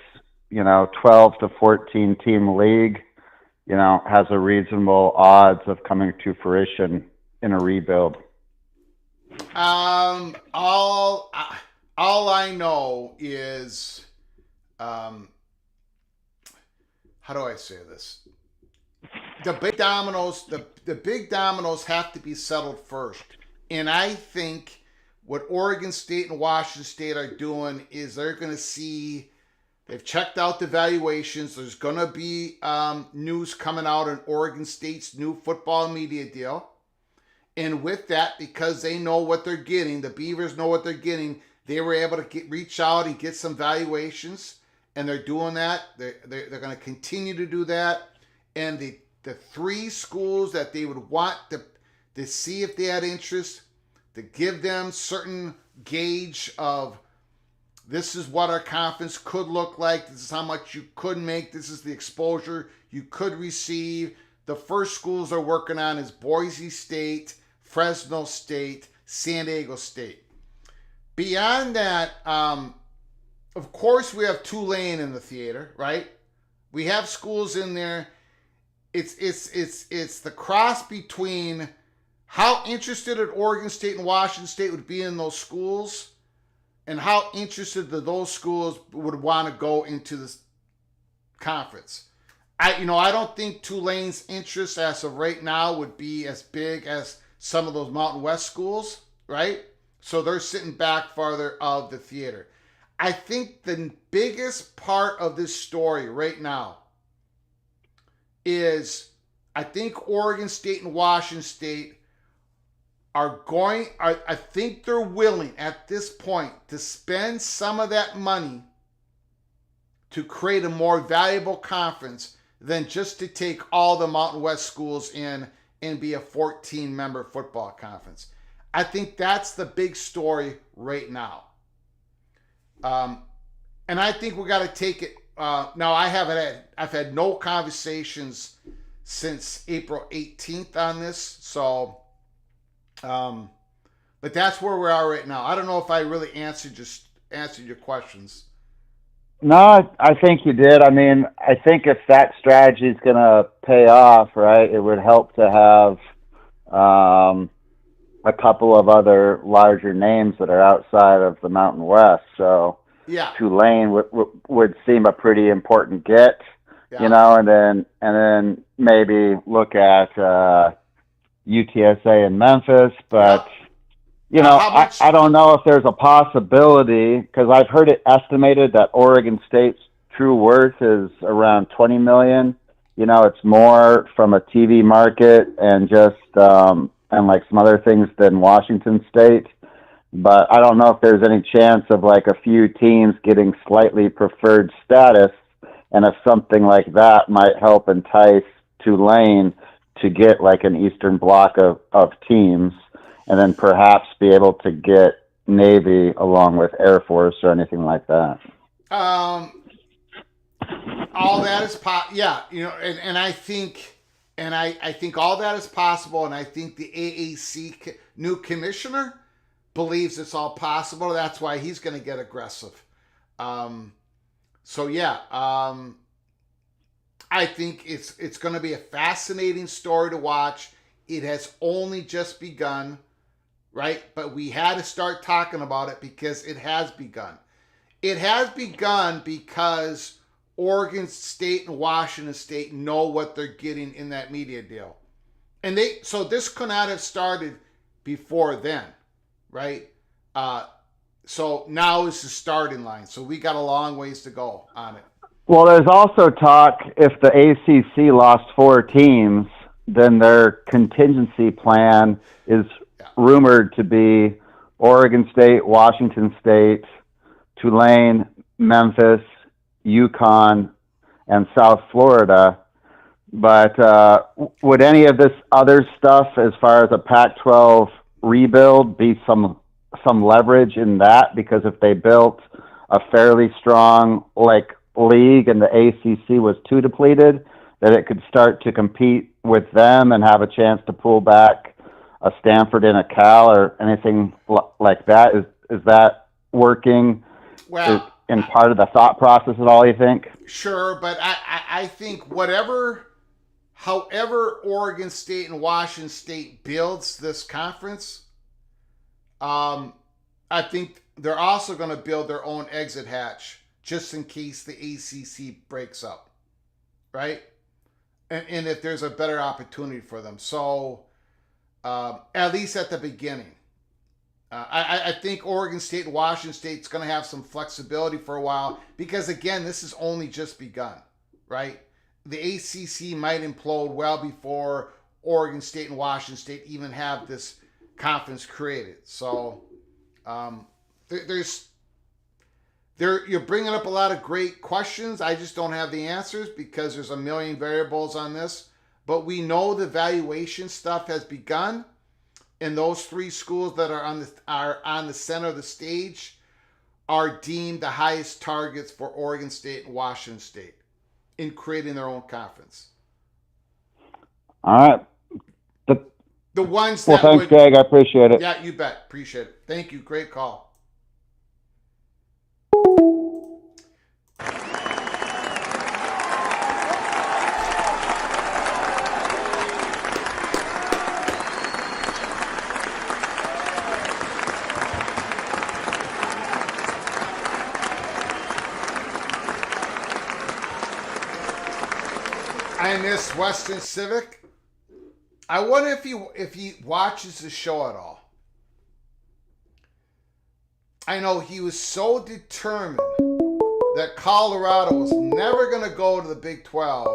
12 to 14 team league, has a reasonable odds of coming to fruition in a rebuild. All I know is, how do I say this? The big dominoes, the big dominoes have to be settled first. And I think what Oregon State and Washington State are doing is they're going to see, they've checked out the valuations. There's going to be news coming out on Oregon State's new football media deal. And with that, because they know what they're getting, the Beavers know what they're getting, they were able to reach out and get some valuations. And they're doing that. They're going to continue to do that. And the three schools that they would want to see if they had interest, to give them certain gauge of, this is what our conference could look like. This is how much you could make. This is the exposure you could receive. The first schools they're working on is Boise State, Fresno State, San Diego State. Beyond that, of course, we have Tulane in the theater, right? We have schools in there. It's the cross between how interested at Oregon State and Washington State would be in those schools, and how interested those schools would want to go into this conference. I don't think Tulane's interest as of right now would be as big as some of those Mountain West schools, right? So they're sitting back farther of the theater. I think the biggest part of this story right now is, I think Oregon State and Washington State I think they're willing at this point to spend some of that money to create a more valuable conference than just to take all the Mountain West schools in and be a 14-member football conference. I think that's the big story right now. And I think we got to take it. Now, I've had no conversations since April 18th on this. So, but that's where we are right now. I don't know if I really answered your questions. No, I think you did. I mean, I think if that strategy is going to pay off, right, it would help to have a couple of other larger names that are outside of the Mountain West. So yeah, Tulane would seem a pretty important get, and then maybe look at UTSA in Memphis, but. I don't know if there's a possibility, because I've heard it estimated that Oregon State's true worth is around $20 million. It's more from a TV market and just and like some other things than Washington State. But I don't know if there's any chance of like a few teams getting slightly preferred status, and if something like that might help entice Tulane to get like an Eastern block of teams, and then perhaps be able to get Navy along with Air Force or anything like that. All that is and I think all that is possible, and I think the AAC new commissioner believes it's all possible. That's why he's going to get aggressive. So yeah, I think it's going to be a fascinating story to watch. It has only just begun, right? But we had to start talking about it because it has begun. It has begun because Oregon State and Washington State know what they're getting in that media deal. And so this could not have started before then, right? So now is the starting line. So we got a long ways to go on it. Well, there's also talk if the ACC lost 4 teams, then their contingency plan is rumored to be Oregon State, Washington State, Tulane, Memphis, UConn, and South Florida. But would any of this other stuff, as far as a Pac-12 rebuild, be some leverage in that? Because if they built a fairly strong league and the ACC was too depleted, that it could start to compete with them and have a chance to pull back a Stanford and a Cal or anything like that. Is that working? Well, in part of the thought process at all, you think? Sure, but I think however Oregon State and Washington State builds this conference, I think they're also going to build their own exit hatch just in case the ACC breaks up, right? And if there's a better opportunity for them. So at least at the beginning. I think Oregon State and Washington State's going to have some flexibility for a while because, again, this has only just begun, right? The ACC might implode well before Oregon State and Washington State even have this conference created. So you're bringing up a lot of great questions. I just don't have the answers because there's a million variables on this. But we know the valuation stuff has begun. And those 3 schools that are on the center of the stage are deemed the highest targets for Oregon State and Washington State in creating their own conference. All right. The ones that thanks, Greg. I appreciate it. Yeah, you bet. Appreciate it. Thank you. Great call. I miss Western Civic. I wonder if he watches the show at all. I know he was so determined that Colorado was never going to go to the Big 12.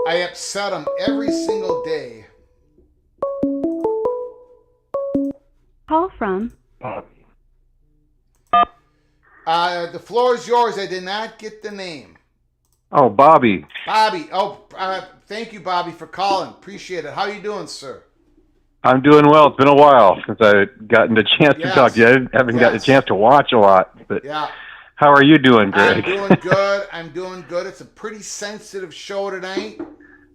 I upset him every single day. Call from. The floor is yours. I did not get the name. Oh, Bobby. Bobby. Thank you, Bobby, for calling. Appreciate it. How you doing, sir? I'm doing well. It's been a while since I've gotten the chance to talk to you. I haven't gotten a chance to watch a lot. But how are you doing, Greg? I'm doing good. It's a pretty sensitive show tonight.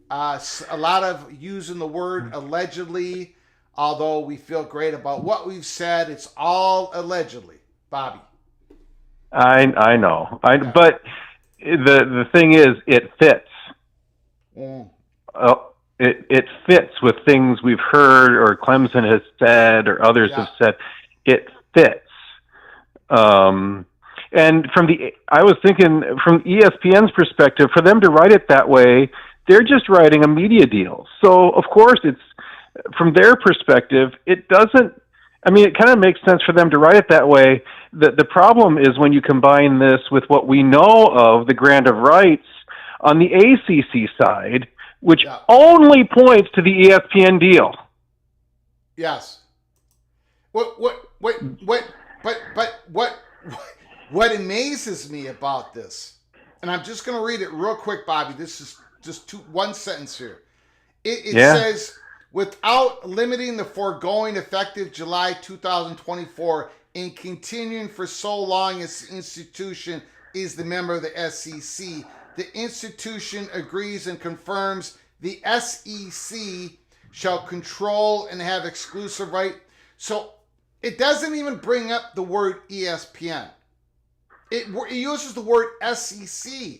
A lot of using the word allegedly, although we feel great about what we've said. It's all allegedly, Bobby. I know. But the thing is, it fits. It fits with things we've heard or Clemson has said or others have said. It fits. And I was thinking from ESPN's perspective, for them to write it that way, they're just writing a media deal. So of course it's from their perspective, it doesn't. I mean, it kind of makes sense for them to write it that way. The problem is when you combine this with what we know of the grant of rights on the ACC side, which only points to the ESPN deal. Yes. What amazes me about this, and I'm just going to read it real quick, Bobby. This is just one sentence here. It says, without limiting the foregoing effective July 2024 and continuing for so long as the institution is the member of the SEC, the institution agrees and confirms the SEC shall control and have exclusive right. So It doesn't even bring up the word ESPN. It uses the word SEC.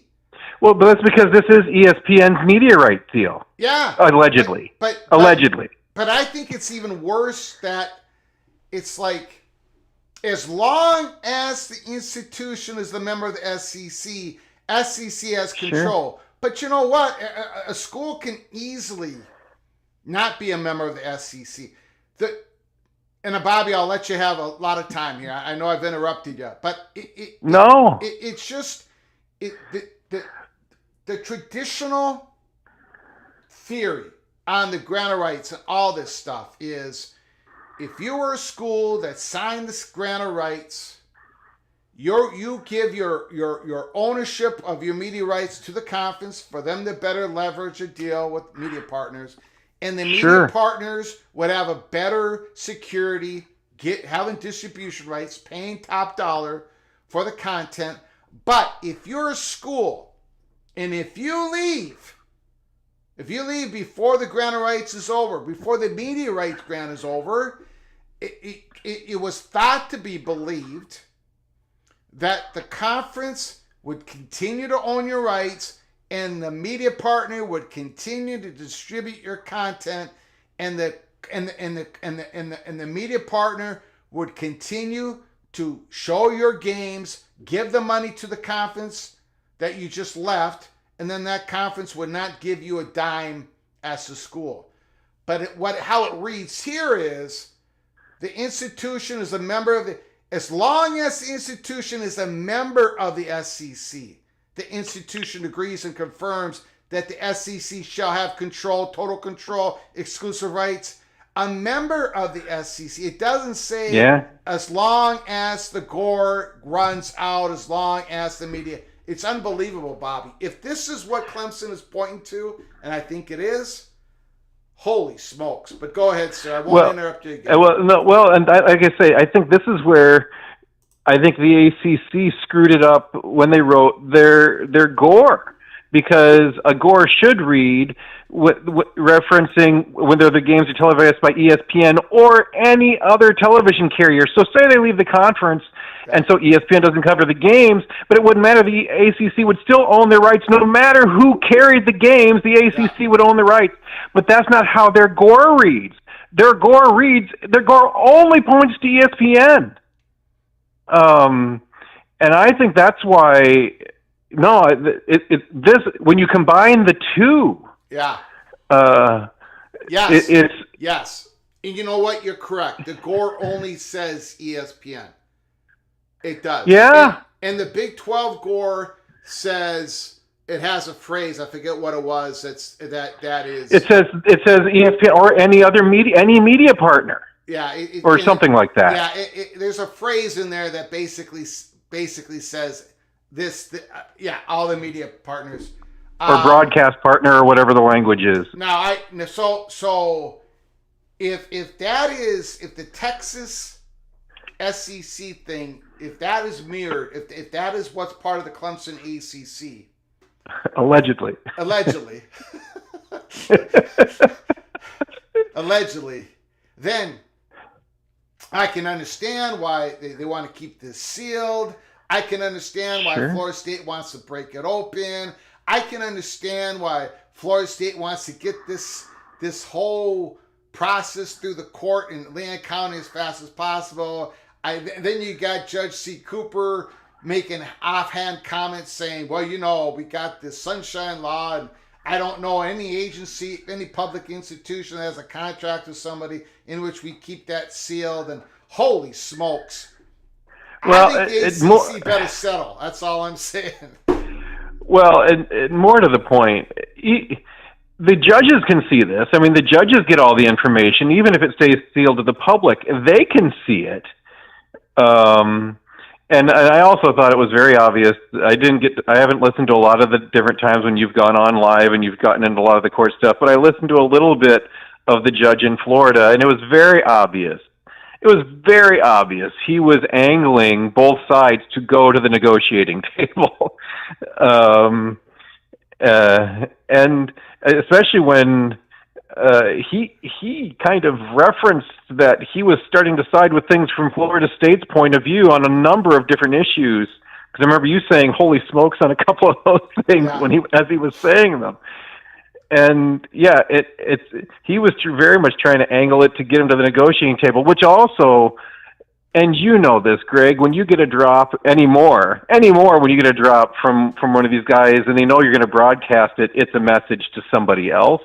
Well, but that's because this is ESPN's media rights deal. Yeah. Allegedly. Allegedly. But I think it's even worse that it's like, as long as the institution is the member of the SEC, SEC has control. Sure. But you know what? A school can easily not be a member of the SEC. And Bobby, I'll let you have a lot of time here. I know I've interrupted you, but it's just the traditional theory on the grant of rights and all this stuff is, if you were a school that signed this grant of rights, you give your ownership of your media rights to the conference for them to better leverage a deal with media partners. And the media partners would have a better security, having distribution rights, paying top dollar for the content. But if you're a school, and if you leave before the grant of rights is over, before the media rights grant is over, it was thought to be believed that the conference would continue to own your rights, and the media partner would continue to distribute your content, and the media partner would continue to show your games, give the money to the conference that you just left, and then that conference would not give you a dime as a school. But how it reads here is, the institution is a member of as long as the institution is a member of the SEC, the institution agrees and confirms that the SEC shall have control, total control, exclusive rights. A member of the SEC. It doesn't say as long as the gore runs out, as long as the media. It's unbelievable, Bobby. If this is what Clemson is pointing to, and I think it is, holy smokes. But go ahead, sir. I won't interrupt you again. Like I say, I think this is where I think the ACC screwed it up when they wrote their gore, because a gore should read referencing whether the games are televised by ESPN or any other television carrier. So say they leave the conference, and so ESPN doesn't cover the games, but it wouldn't matter. The ACC would still own their rights. No matter who carried the games, the ACC would own the rights. But that's not how their gore reads. Their gore only points to ESPN. And I think that's why, this, when you combine the two. Yes. And you know what? You're correct. The gore only says ESPN. It does. Yeah. And the Big 12 gore says, it has a phrase, I forget what it was, that is. It says ESPN or any other media partner. Yeah. Or something like that. Yeah. There's a phrase in there that basically says all the media partners. Or broadcast partner, or whatever the language is. So if the Texas SEC thing, if that is mirrored, if that is what's part of the Clemson ACC, allegedly, then I can understand why they want to keep this sealed. I can understand why Florida State wants to break it open. I can understand why Florida State wants to get this whole process through the court in Atlantic County as fast as possible. Then you got Judge C. Cooper making offhand comments saying, well, we got this sunshine law, and I don't know any agency, any public institution that has a contract with somebody in which we keep that sealed. And holy smokes. Well, I think the ACC better settle. That's all I'm saying. Well, and more to the point, the judges can see this. I mean, the judges get all the information, even if it stays sealed to the public. They can see it. And I also thought it was very obvious. I haven't listened to a lot of the different times when you've gone on live and you've gotten into a lot of the court stuff, but I listened to a little bit of the judge in Florida, and it was very obvious. It was very obvious. He was angling both sides to go to the negotiating table. And especially when he kind of referenced that he was starting to side with things from Florida State's point of view on a number of different issues. Because I remember you saying "holy smokes" on a couple of those things as he was saying them. And yeah, he was very much trying to angle it to get him to the negotiating table, which also, and you know this, Greg, when you get a drop anymore, when you get a drop from one of these guys and they know you're going to broadcast it, it's a message to somebody else.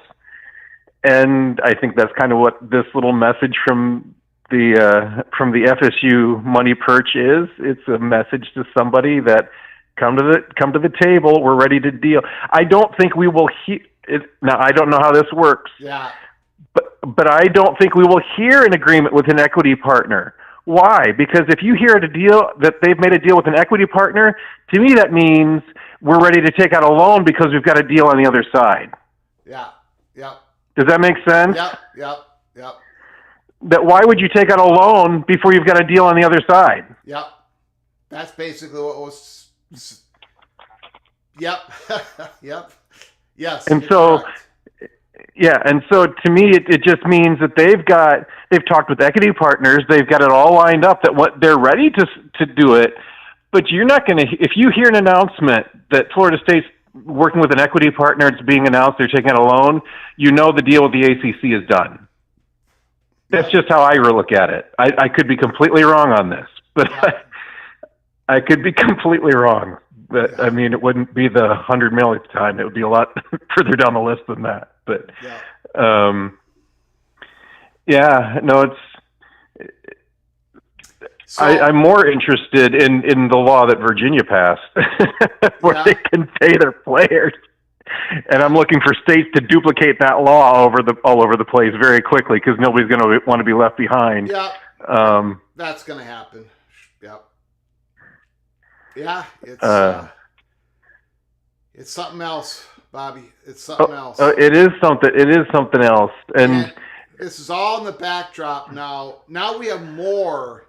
And I think that's kind of what this little message from the FSU money perch is. It's a message to somebody that come to the table. We're ready to deal. I don't think we will now, I don't know how this works. Yeah. But I don't think we will hear an agreement with an equity partner. Why? Because if you hear a deal that they've made a deal with an equity partner, to me that means we're ready to take out a loan because we've got a deal on the other side. Yeah. Yep. Does that make sense? Yep. That why would you take out a loan before you've got a deal on the other side? Yep. That's basically what was. Yep. Yep. Yes. And so, and so to me, it just means that they've talked with equity partners. They've got it all lined up that what they're ready to do it. But you're not going to, if you hear an announcement that Florida State's working with an equity partner, it's being announced they're taking out a loan, you know the deal with the ACC is done. That's just how I look at it. I could be completely wrong on this, but I could be completely wrong. But I mean, it wouldn't be the 100 millionth time. It would be a lot further down the list than that. But I'm more interested in the law that Virginia passed, where they can pay their players. And I'm looking for states to duplicate that law all over the place very quickly because nobody's going to want to be left behind. Yeah, that's going to happen. Yep. Yeah, it's something else, Bobby. It's something else. It is something. It is something else. And this is all in the backdrop now. Now we have more,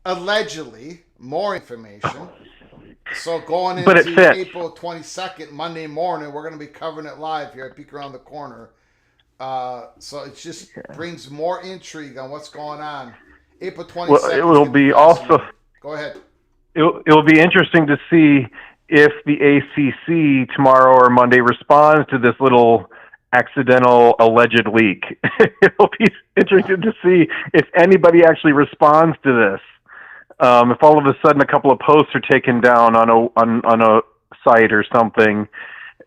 allegedly more information. So going into April 22nd, Monday morning, we're going to be covering it live here at Peek Around the Corner. So it just brings more intrigue on what's going on. April 22nd. Well, it will be also. Go ahead. It will be interesting to see if the ACC tomorrow or Monday responds to this little accidental alleged leak. It will be interesting to see if anybody actually responds to this. If all of a sudden a couple of posts are taken down on a site or something,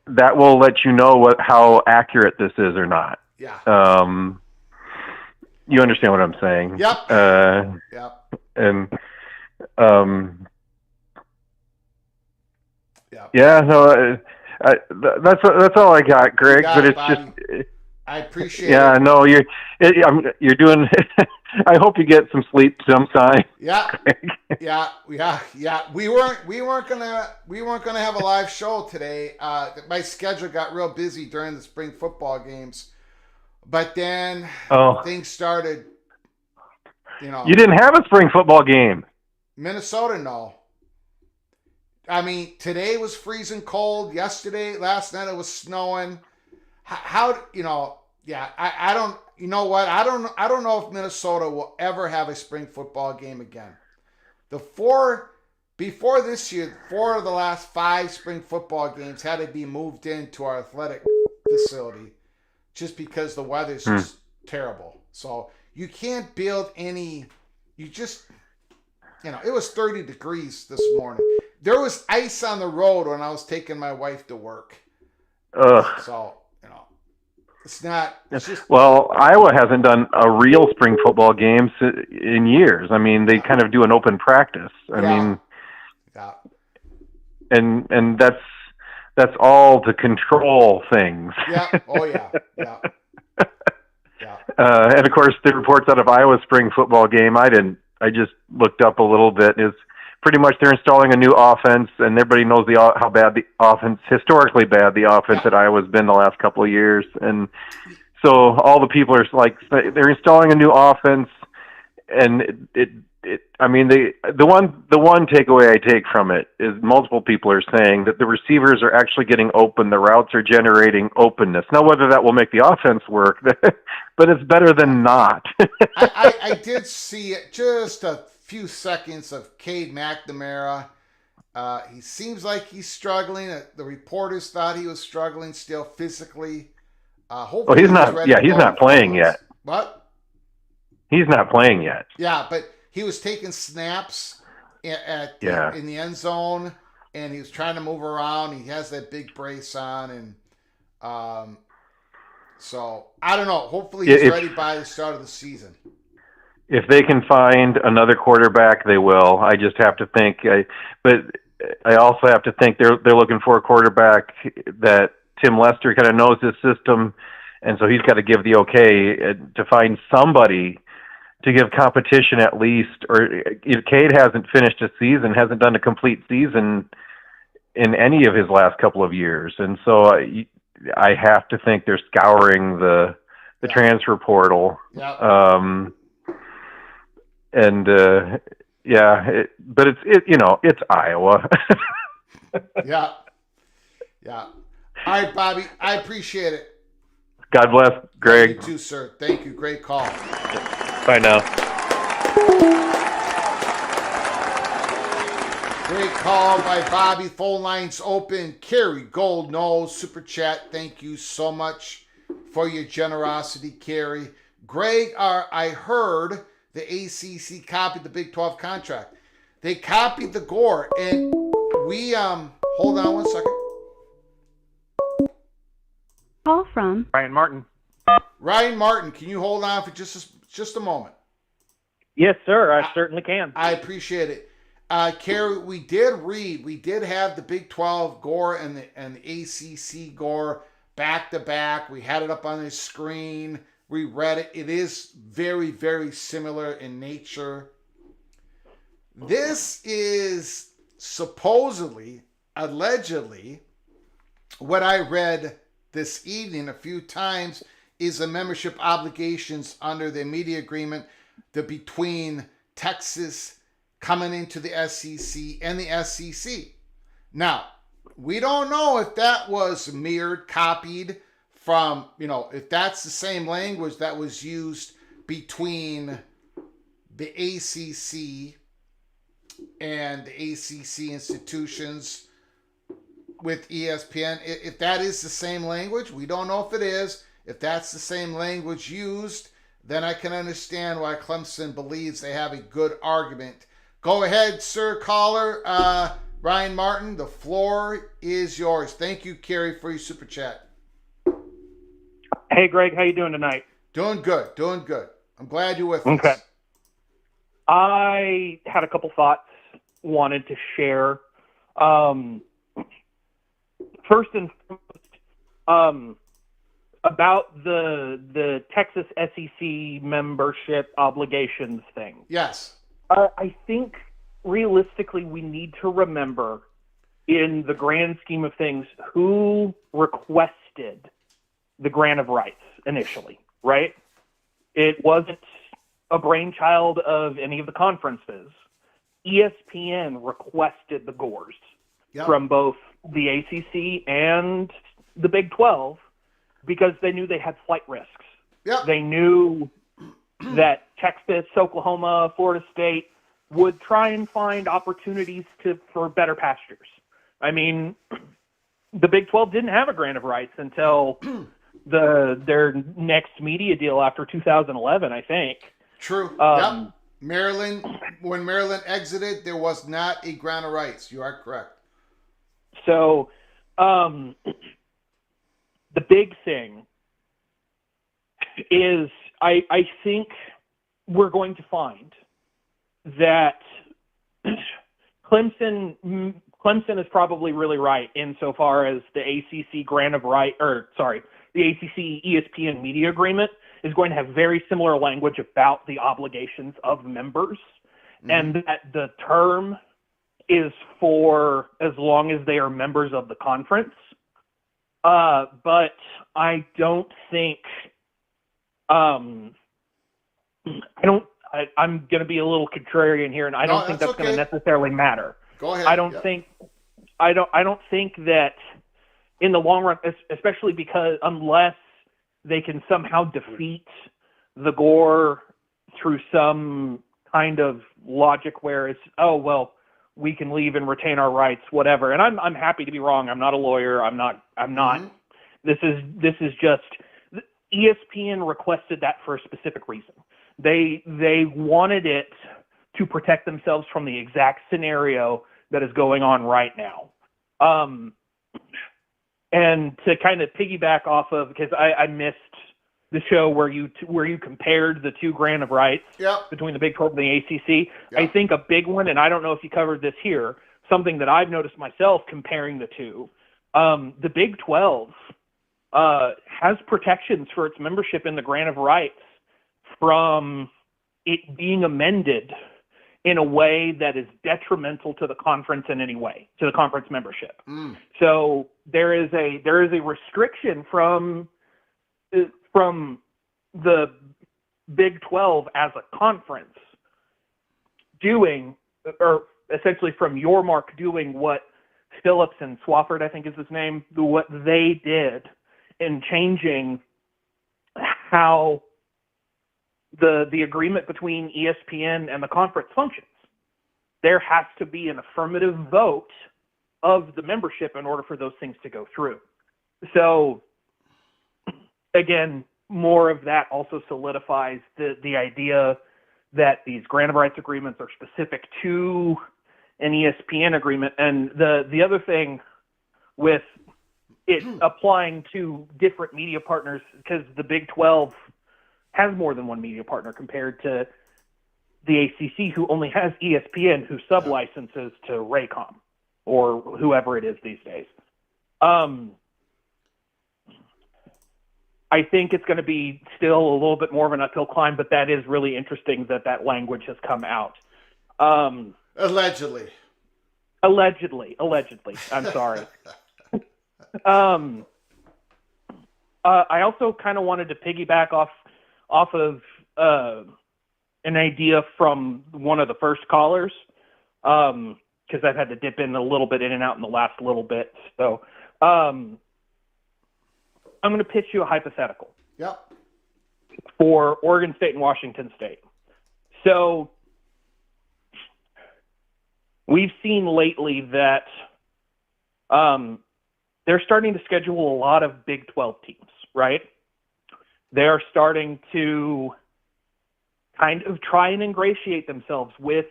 that will let you know how accurate this is or not. Yeah. You understand what I'm saying? Yep. Yep. And that's all I got, Greg. But it's Bobby. just I appreciate it. Yeah, no, you're doing. I hope you get some sleep sometime. Yeah. We weren't gonna have a live show today. My schedule got real busy during the spring football games, but then things started. You didn't have a spring football game. Minnesota, no. I mean, today was freezing cold. Last night it was snowing. I don't. You know what? I don't know if Minnesota will ever have a spring football game again. Before this year, 4 of the last 5 spring football games had to be moved into our athletic facility, just because the weather's just terrible. So you can't build any. You just, it was 30 degrees this morning. There was ice on the road when I was taking my wife to work. Ugh. So. It's not. It's just, well, Iowa hasn't done a real spring football game in years. I mean, they kind of do an open practice. I mean, and that's all to control things. Yeah. Oh yeah. Yeah. And of course, the reports out of Iowa's spring football game, I just looked up a little bit. Is pretty much they're installing a new offense, and everybody knows how bad the offense, historically bad the offense at Iowa's been the last couple of years. And so all the people are like, they're installing a new offense, and I mean, the one takeaway I take from it is multiple people are saying that the receivers are actually getting open. The routes are generating openness. Now, whether that will make the offense work, but it's better than not. I did see it, just a few seconds of Cade McNamara. He seems like he's struggling. The reporters thought he was struggling still physically. Hopefully Well, he's not. ready Yeah, to he's go not playing yet. What? He's not playing yet. Yeah, but he was taking snaps in the end zone, and he was trying to move around. He has that big brace on, and so I don't know. Hopefully he's ready by the start of the season. If they can find another quarterback, they will. I just have to think. But I also have to think they're looking for a quarterback that Tim Lester kind of knows his system, and so he's got to give the okay to find somebody to give competition at least. Or if Cade hasn't finished a season, hasn't done a complete season in any of his last couple of years, and so I have to think they're scouring the transfer portal. Yeah. But it's Iowa. Yeah. All right, Bobby. I appreciate it. God bless, Greg. You too, sir. Thank you. Great call. Bye now. Great call by Bobby. Phone lines open. Carrie Gold knows. Super chat. Thank you so much for your generosity, Carrie. Greg, I heard the ACC copied the Big 12 contract. They copied the Gore, and we hold on 1 second. Call from Ryan Martin. Ryan Martin, can you hold on for just a moment? Yes, sir. I certainly can. I appreciate it. Carrie, we did have the Big 12 Gore and the ACC Gore back to back. We had it up on the screen. We read it. It is very, very similar in nature. This is supposedly, allegedly, what I read this evening a few times is the membership obligations under the media agreement between Texas coming into the SEC and the SEC. Now, we don't know if that was mirrored, copied from, if that's the same language that was used between the ACC and the ACC institutions with ESPN. If that is the same language, we don't know if it is. If that's the same language used, then I can understand why Clemson believes they have a good argument. Go ahead, sir, caller. Ryan Martin, the floor is yours. Thank you, Kerry, for your super chat. Hey, Greg, how you doing tonight? Doing good. I'm glad you're with Okay. us. I had a couple thoughts wanted to share. First and foremost, about the Texas SEC membership obligations thing. Yes. I think realistically we need to remember, in the grand scheme of things, who requested the grant of rights initially, right? It wasn't a brainchild of any of the conferences. ESPN requested the Gores from both the ACC and the Big 12 because they knew they had flight risks. Yep. They knew that Texas, Oklahoma, Florida State would try and find opportunities for better pastures. I mean, the Big 12 didn't have a grant of rights until their next media deal after 2011, I think. True. Yep. Maryland, when Maryland exited, there was not a grant of rights. You are correct. So, the big thing is I think we're going to find that Clemson is probably really right insofar as the ACC the ACC ESPN media agreement is going to have very similar language about the obligations of members, and that the term is for as long as they are members of the conference. But I don't think I I'm going to be a little contrarian here, and I don't think that's going to necessarily matter. Go ahead. I don't think that in the long run, especially because unless they can somehow defeat the Gore through some kind of logic where it's, oh, well, we can leave and retain our rights, whatever. And I'm happy to be wrong. I'm not a lawyer. I'm not. Mm-hmm. This is just ESPN requested that for a specific reason. They wanted it to protect themselves from the exact scenario that is going on right now. And to kind of piggyback off of, because I missed the show where you compared the two grant of rights between the Big 12 and the ACC. I think a big one, and I don't know if you covered this here, something that I've noticed myself comparing the two, the Big 12 has protections for its membership in the grant of rights from it being amended in a way that is detrimental to the conference in any way, to the conference membership. So there is a restriction from the Big 12 as a conference doing, or essentially from your mark doing what Phillips and Swafford, I think is his name, what they did in changing how the agreement between ESPN and the conference functions. There has to be an affirmative vote of the membership in order for those things to go through. So again, more of that also solidifies the idea that these grant of rights agreements are specific to an ESPN agreement. And the other thing with it applying to different media partners, because the Big 12 has more than one media partner compared to the ACC, who only has ESPN, who sublicenses to Raycom or whoever it is these days. I think it's going to be still a little bit more of an uphill climb, but that is really interesting that language has come out. Allegedly. I'm sorry. I also kind of wanted to piggyback off of an idea from one of the first callers, because I've had to dip in a little bit in and out in the last little bit. So I'm going to pitch you a hypothetical. Yep. For Oregon State and Washington State. So we've seen lately that they're starting to schedule a lot of Big 12 teams, right? They're starting to kind of try and ingratiate themselves with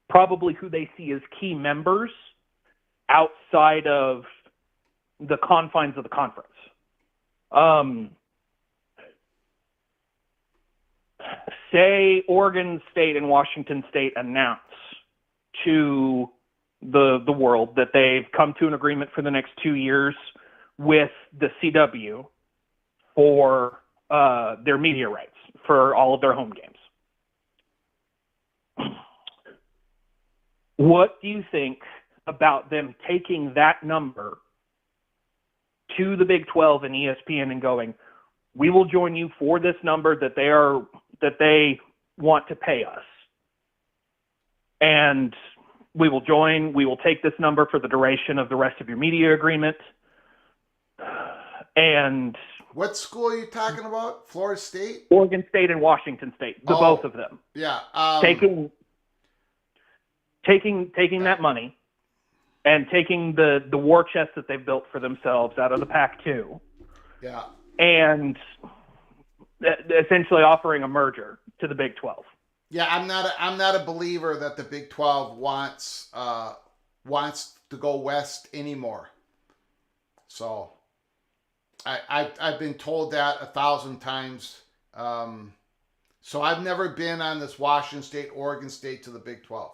probably who they see as key members outside of the confines of the conference. Say Oregon State and Washington State announce to the world that they've come to an agreement for the next 2 years with the CW for their media rights for all of their home games. What do you think about them taking that number to the Big 12 and ESPN and going, we will join you for this number that they want to pay us, and we will take this number for the duration of the rest of your media agreement. And what school are you talking about? Florida State? Oregon State and Washington State, both of them. Yeah. Taking that money and taking the war chest that they've built for themselves out of the Pac-2. Yeah. And essentially offering a merger to the Big 12. Yeah, I'm not a believer that the Big 12 wants to go west anymore. So I've been told that 1,000 times. So I've never been on this Washington State, Oregon State to the Big 12.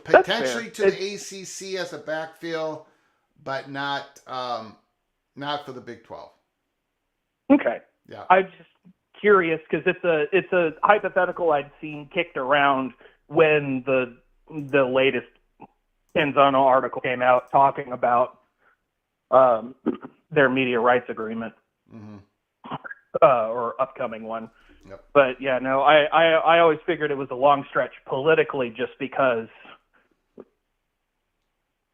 Potentially to the ACC as a backfill, but not for the Big 12. Okay. Yeah. I'm just curious because it's a hypothetical I'd seen kicked around when the latest Penzano article came out talking about their media rights agreement, or upcoming one. Yep. But yeah, no, I always figured it was a long stretch politically, just because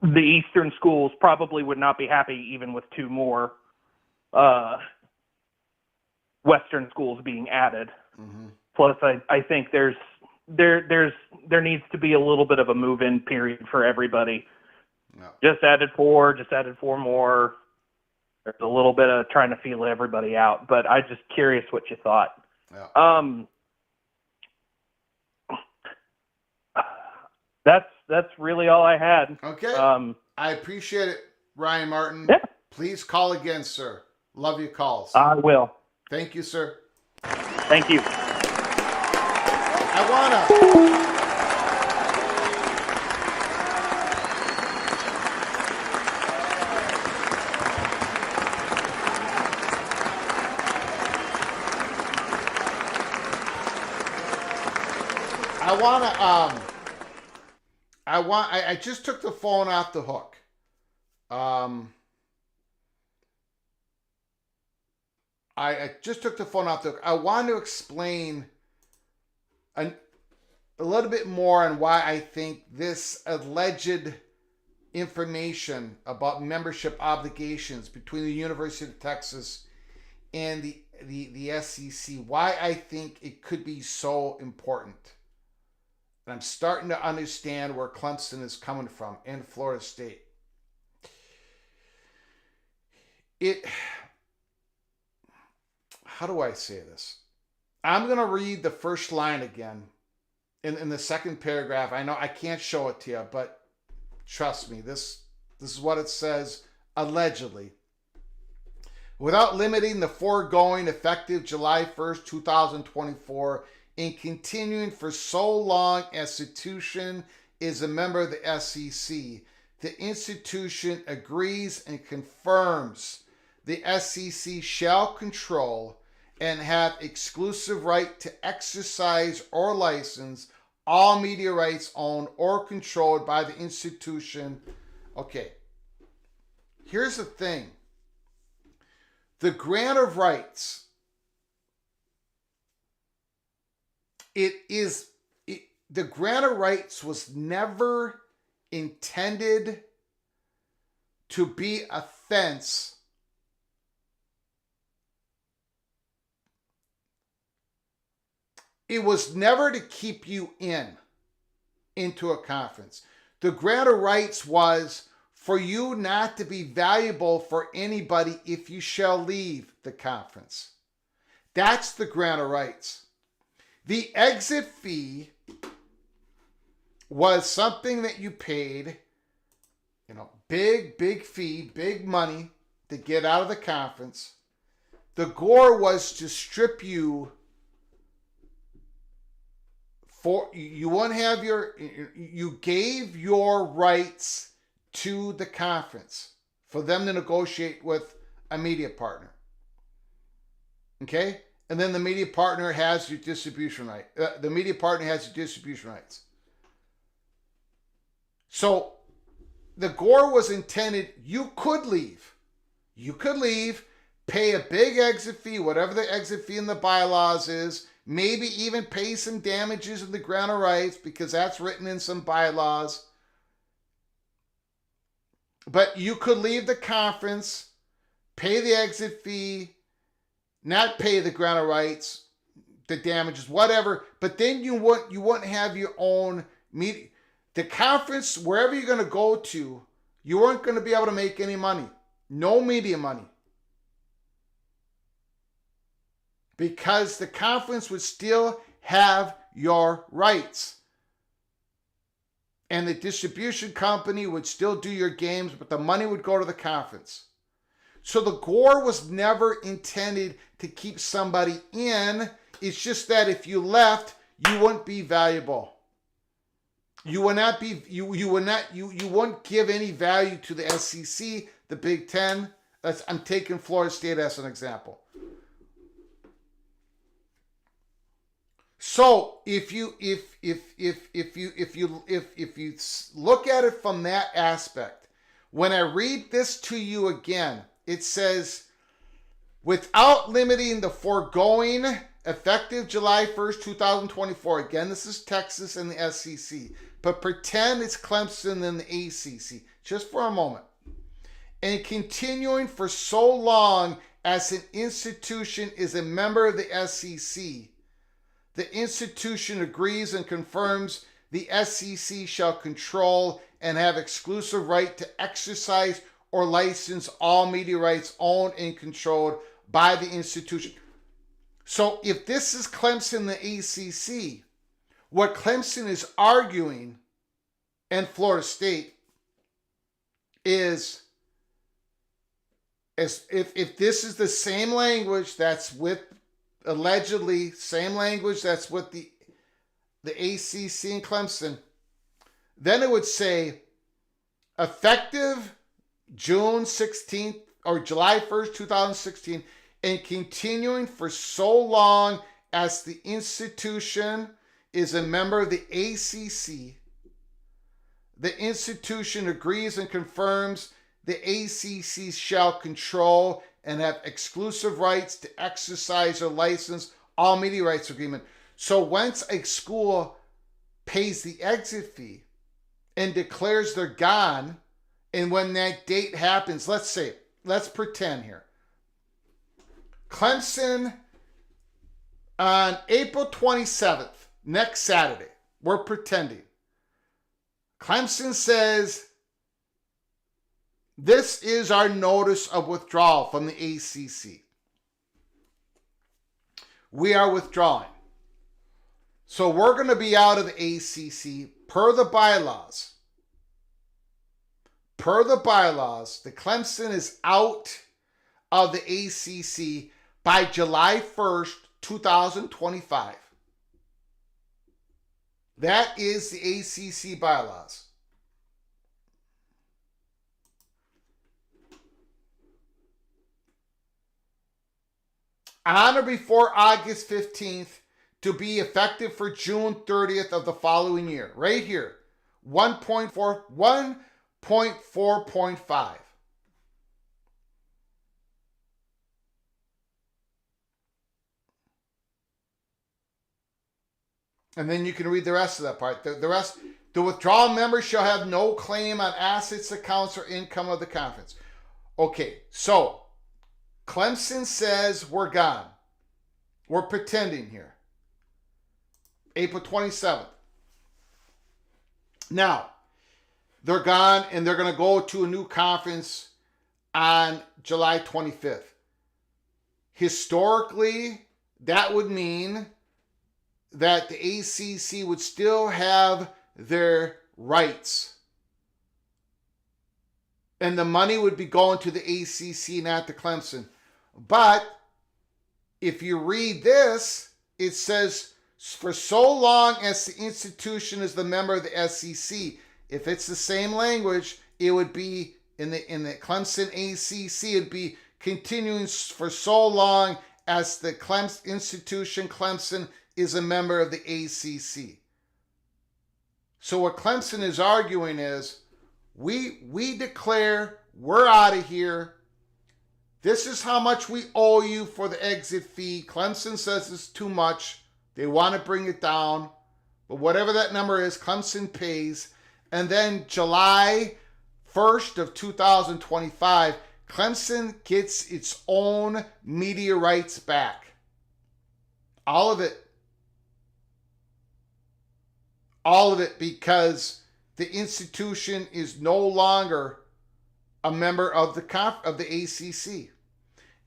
the Eastern schools probably would not be happy even with 2 more Western schools being added. Mm-hmm. Plus, I think there needs to be a little bit of a move-in period for everybody. No. Just added 4 more. There's a little bit of trying to feel everybody out, but I'm just curious what you thought. Yeah. That's really all I had. Okay. I appreciate it, Ryan Martin. Yeah. Please call again, sir. Love your calls. I will. Thank you, sir. Thank you. I wanna. I just took the phone off the hook. I just took the phone off the hook. I want to explain a little bit more on why I think this alleged information about membership obligations between the University of Texas and the SEC, why I think it could be so important. And I'm starting to understand where Clemson is coming from and Florida State. How do I say this? I'm going to read the first line again in the second paragraph. I know I can't show it to you, but trust me, this is what it says allegedly. Without limiting the foregoing effective July 1st, 2024, and continuing for so long as institution is a member of the SEC, the institution agrees and confirms the SEC shall control and have exclusive right to exercise or license all media rights owned or controlled by the institution. Okay, here's the thing. The grant of rights, the grant of rights was never intended to be a fence It was never to keep you into a conference. The grant of rights was for you not to be valuable for anybody if you shall leave the conference. That's the grant of rights. The exit fee was something that you paid, big fee, big money to get out of the conference. The gore was to strip you you gave your rights to the conference for them to negotiate with a media partner. Okay? And then the media partner has your distribution right. The media partner has your distribution rights. So the gore was intended, you could leave. You could leave, pay a big exit fee, whatever the exit fee in the bylaws is, maybe even pay some damages in the grant of rights because that's written in some bylaws. But you could leave the conference, pay the exit fee, not pay the grant of rights, the damages, whatever. But then you wouldn't have your own media. The conference, wherever you're going to go to, you weren't going to be able to make any money. No media money. Because the conference would still have your rights. And the distribution company would still do your games, but the money would go to the conference. So the gore was never intended to keep somebody in. It's just that if you left, you wouldn't be valuable. You would not be. You wouldn't give any value to the SEC, the Big Ten. I'm taking Florida State as an example. So if you look at it from that aspect, when I read this to you again, it says, without limiting the foregoing effective July 1st, 2024. Again, this is Texas and the SEC. But pretend it's Clemson and the ACC, just for a moment. And continuing for so long as an institution is a member of the SEC, the institution agrees and confirms the SEC shall control and have exclusive right to exercise or license all media rights owned and controlled by the institution. So if this is Clemson, the ACC, what Clemson is arguing, and Florida State, is as if this is the same language that's with, allegedly same language that's with the ACC and Clemson, then it would say effective June 16th or July 1st, 2016, and continuing for so long as the institution is a member of the ACC, the institution agrees and confirms the ACC shall control and have exclusive rights to exercise or license all media rights agreement. So once a school pays the exit fee and declares they're gone, and when that date happens, let's pretend here. Clemson on April 27th, next Saturday, we're pretending. Clemson says, this is our notice of withdrawal from the ACC. We are withdrawing. So we're going to be out of the ACC per the bylaws. Per the bylaws, the Clemson is out of the ACC by July 1st, 2025. That is the ACC bylaws. On or before August 15th to be effective for June 30th of the following year. Right here, 1.4.5. And then you can read the rest of that part. The rest, the withdrawal member shall have no claim on assets, accounts, or income of the conference. Okay, so Clemson says we're gone. We're pretending here. April 27th. Now, they're gone and they're going to go to a new conference on July 25th. Historically, that would mean that the ACC would still have their rights. And the money would be going to the ACC, not to Clemson. But if you read this, it says, for so long as the institution is the member of the SEC. If it's the same language, it would be in the Clemson ACC, it'd be continuing for so long as the Clemson institution, Clemson, is a member of the ACC. So what Clemson is arguing is, we declare we're out of here. This is how much we owe you for the exit fee. Clemson says it's too much. They want to bring it down. But whatever that number is, Clemson pays. And then July 1st of 2025, Clemson gets its own media rights back. All of it. All of it, because the institution is no longer a member of the ACC.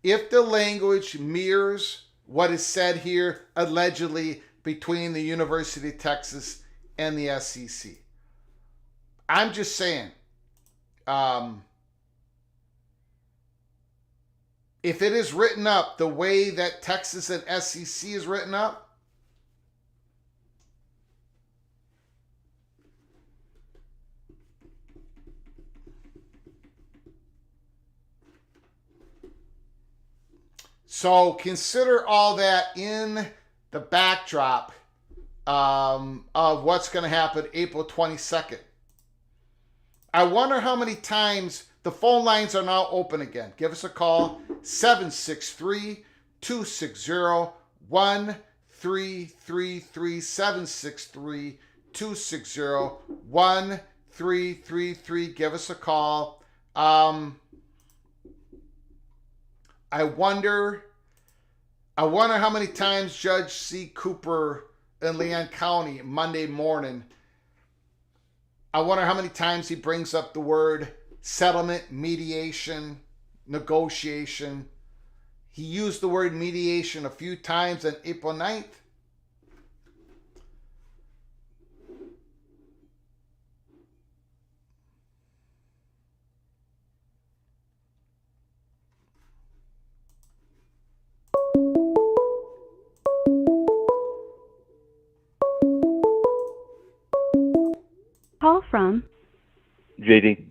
If the language mirrors what is said here, allegedly, between the University of Texas and the SEC. I'm just saying, if it is written up the way that Texas and SEC is written up, so consider all that in the backdrop of what's going to happen April 22nd. I wonder how many times the phone lines are now open again. Give us a call, 763-260-1037. 1-333-763-260. 1-333. Give us a call. I wonder how many times Judge C. Cooper in Leon County Monday morning, I wonder how many times he brings up the word settlement, mediation, negotiation. He used the word mediation a few times on April 9th. Call from JD.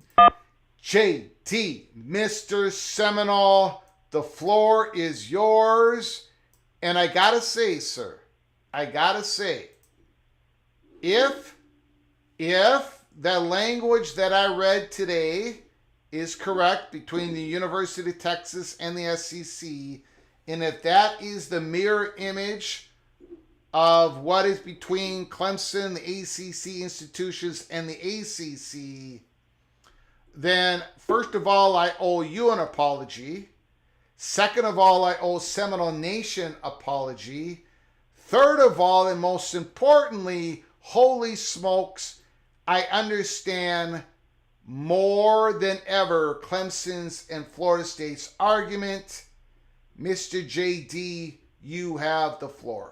JT, Mr. Seminole, the floor is yours. And I gotta say, sir, if the language that I read today is correct between the University of Texas and the SEC, and if that is the mirror image of what is between Clemson, the ACC institutions, and the ACC, then first of all, I owe you an apology. Second of all, I owe Seminole Nation apology. Third of all, and most importantly, holy smokes, I understand more than ever Clemson's and Florida State's argument. Mr. JD, you have the floor.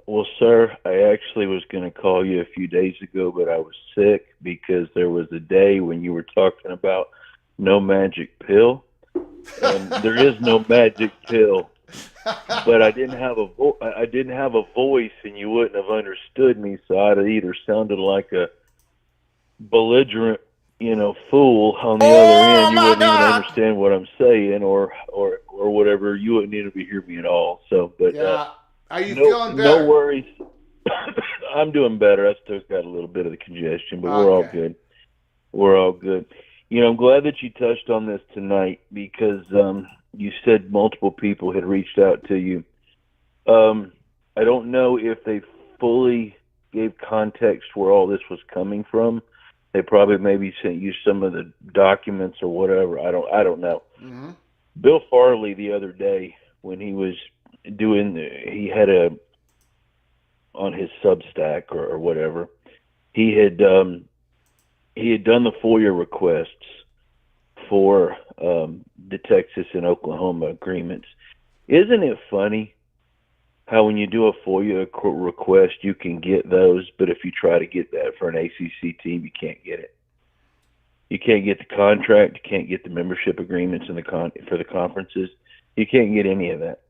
Well, sir, I actually was going to call you a few days ago, but I was sick because there was a day when you were talking about no magic pill, and there is no magic pill. But I didn't have a voice, and you wouldn't have understood me. So I'd have either sounded like a belligerent, fool on the other end. You wouldn't even understand what I'm saying, or whatever. You wouldn't even be hear me at all. So, but are you feeling better? No worries. I'm doing better. I still got a little bit of the congestion, but we're all good. We're all good. I'm glad that you touched on this tonight because you said multiple people had reached out to you. I don't know if they fully gave context where all this was coming from. They probably maybe sent you some of the documents or whatever. I don't know. Mm-hmm. Bill Farley the other day when he was he had on his Substack or whatever, he had done the FOIA requests for the Texas and Oklahoma agreements. Isn't it funny how when you do a FOIA request, you can get those, but if you try to get that for an ACC team, you can't get it. You can't get the contract, you can't get the membership agreements for the conferences. You can't get any of that.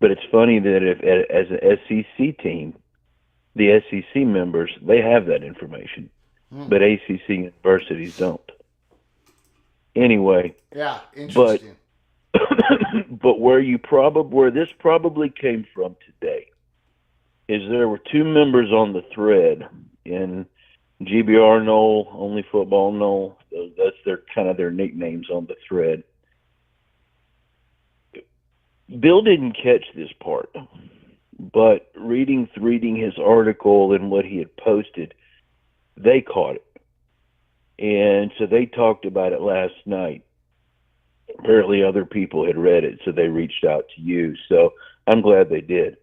But it's funny that if as an SEC team, the SEC members, they have that information, but ACC universities don't. Anyway, yeah, interesting. But where this probably came from today is there were two members on the thread in GBR Knoll, Only Football Knoll. That's their nicknames on the thread. Bill didn't catch this part, but reading his article and what he had posted, they caught it. And so they talked about it last night. Apparently other people had read it, so they reached out to you. So I'm glad they did.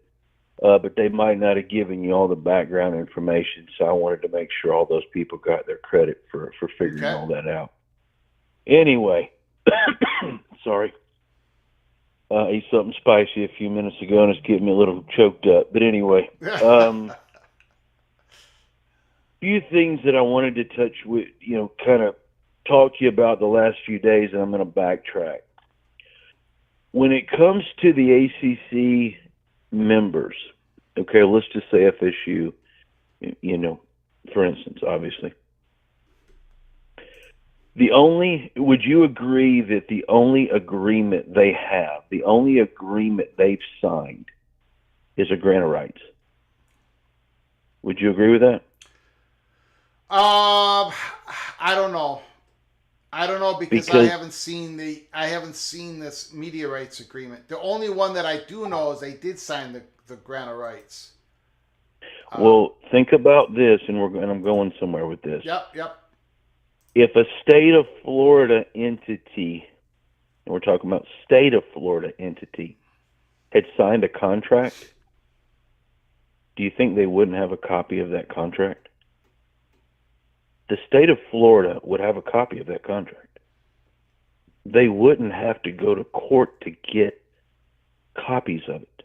But they might not have given you all the background information, so I wanted to make sure all those people got their credit for figuring all that out. Anyway, sorry. I ate something spicy a few minutes ago, and it's getting me a little choked up. But anyway, few things that I wanted to touch with, kind of talk to you about the last few days, and I'm going to backtrack. When it comes to the ACC members, okay, let's just say FSU, for instance, obviously. Would you agree that the only agreement they have, the only agreement they've signed is a grant of rights? Would you agree with that? I don't know. I don't know because I haven't seen this media rights agreement. The only one that I do know is they did sign the grant of rights. Well, think about this, and I'm going somewhere with this. Yep. If a state of Florida entity, and we're talking about state of Florida entity, had signed a contract, do you think they wouldn't have a copy of that contract? The state of Florida would have a copy of that contract. They wouldn't have to go to court to get copies of it.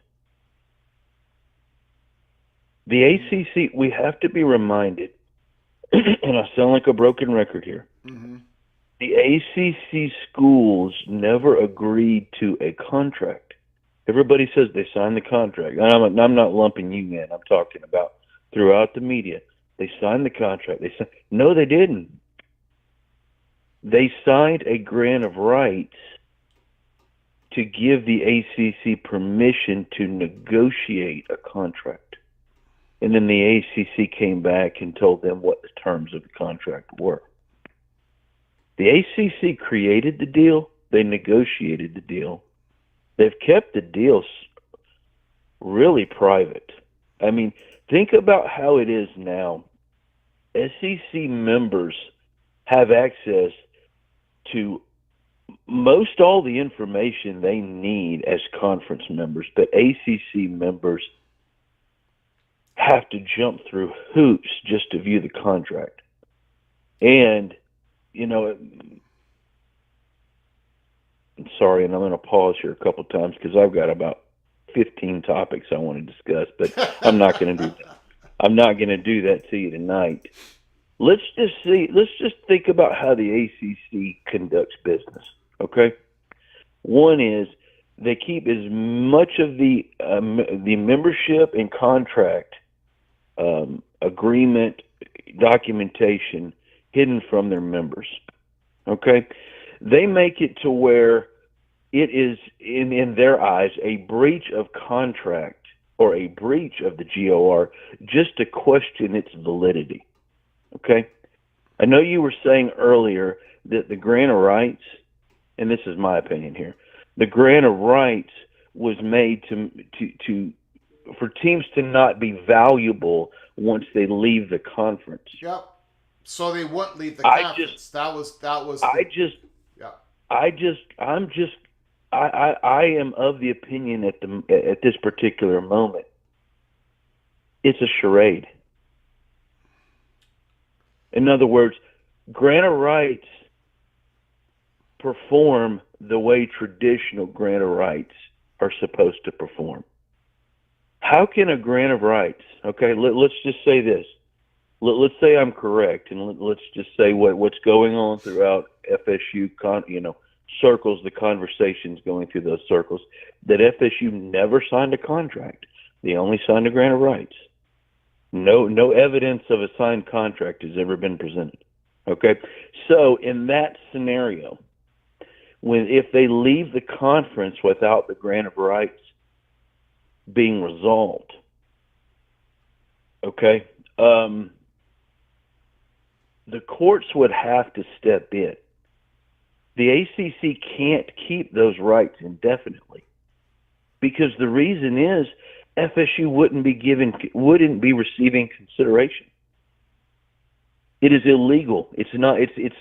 The ACC, we have to be reminded, and I sound like a broken record here, the ACC schools never agreed to a contract. Everybody says they signed the contract. I'm not lumping you in. I'm talking about throughout the media. They signed the contract. No, they didn't. They signed a grant of rights to give the ACC permission to negotiate a contract. And then the ACC came back and told them what the terms of the contract were. The ACC created the deal. They negotiated the deal. They've kept the deals really private. I mean, think about how it is now. SEC members have access to most all the information they need as conference members, but ACC members have to jump through hoops just to view the contract. And, you know, I'm sorry, and I'm going to pause here a couple times because I've got about 15 topics I want to discuss, but I'm not going to do that. I'm not going to do that to you tonight. Let's just think about how the ACC conducts business, okay? One is they keep as much of the membership and contract agreement documentation hidden from their members, okay? They make it to where it is, in their eyes, a breach of contract or a breach of the GOR just to question its validity, okay? I know you were saying earlier that the grant of rights, and this is my opinion here, the grant of rights was made for teams to not be valuable once they leave the conference. Yep. So they wouldn't leave the conference. I am of the opinion at this particular moment, it's a charade. In other words, grant of rights perform the way traditional grant of rights are supposed to perform. How can a grant of rights, okay, let's just say this. Let's say I'm correct, and let's just say what's going on throughout FSU, circles, the conversations going through those circles, that FSU never signed a contract. They only signed a grant of rights. No evidence of a signed contract has ever been presented. Okay? So in that scenario, if they leave the conference without the grant of rights being resolved, okay, the courts would have to step in. The ACC can't keep those rights indefinitely because the reason is FSU wouldn't be receiving consideration. It is illegal. It's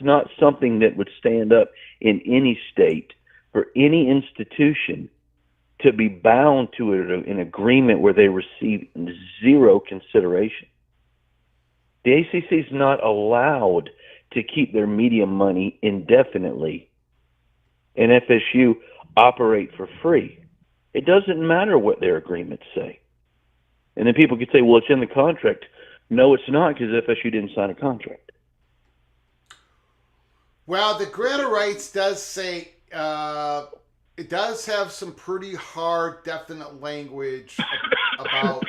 not something that would stand up in any state for any institution to be bound to an agreement where they receive zero consideration. The ACC is not allowed to keep their media money indefinitely and FSU operate for free. It doesn't matter what their agreements say. And then people could say, well, it's in the contract. No, it's not, because FSU didn't sign a contract. Well, the grant of rights does say, it does have some pretty hard, definite language about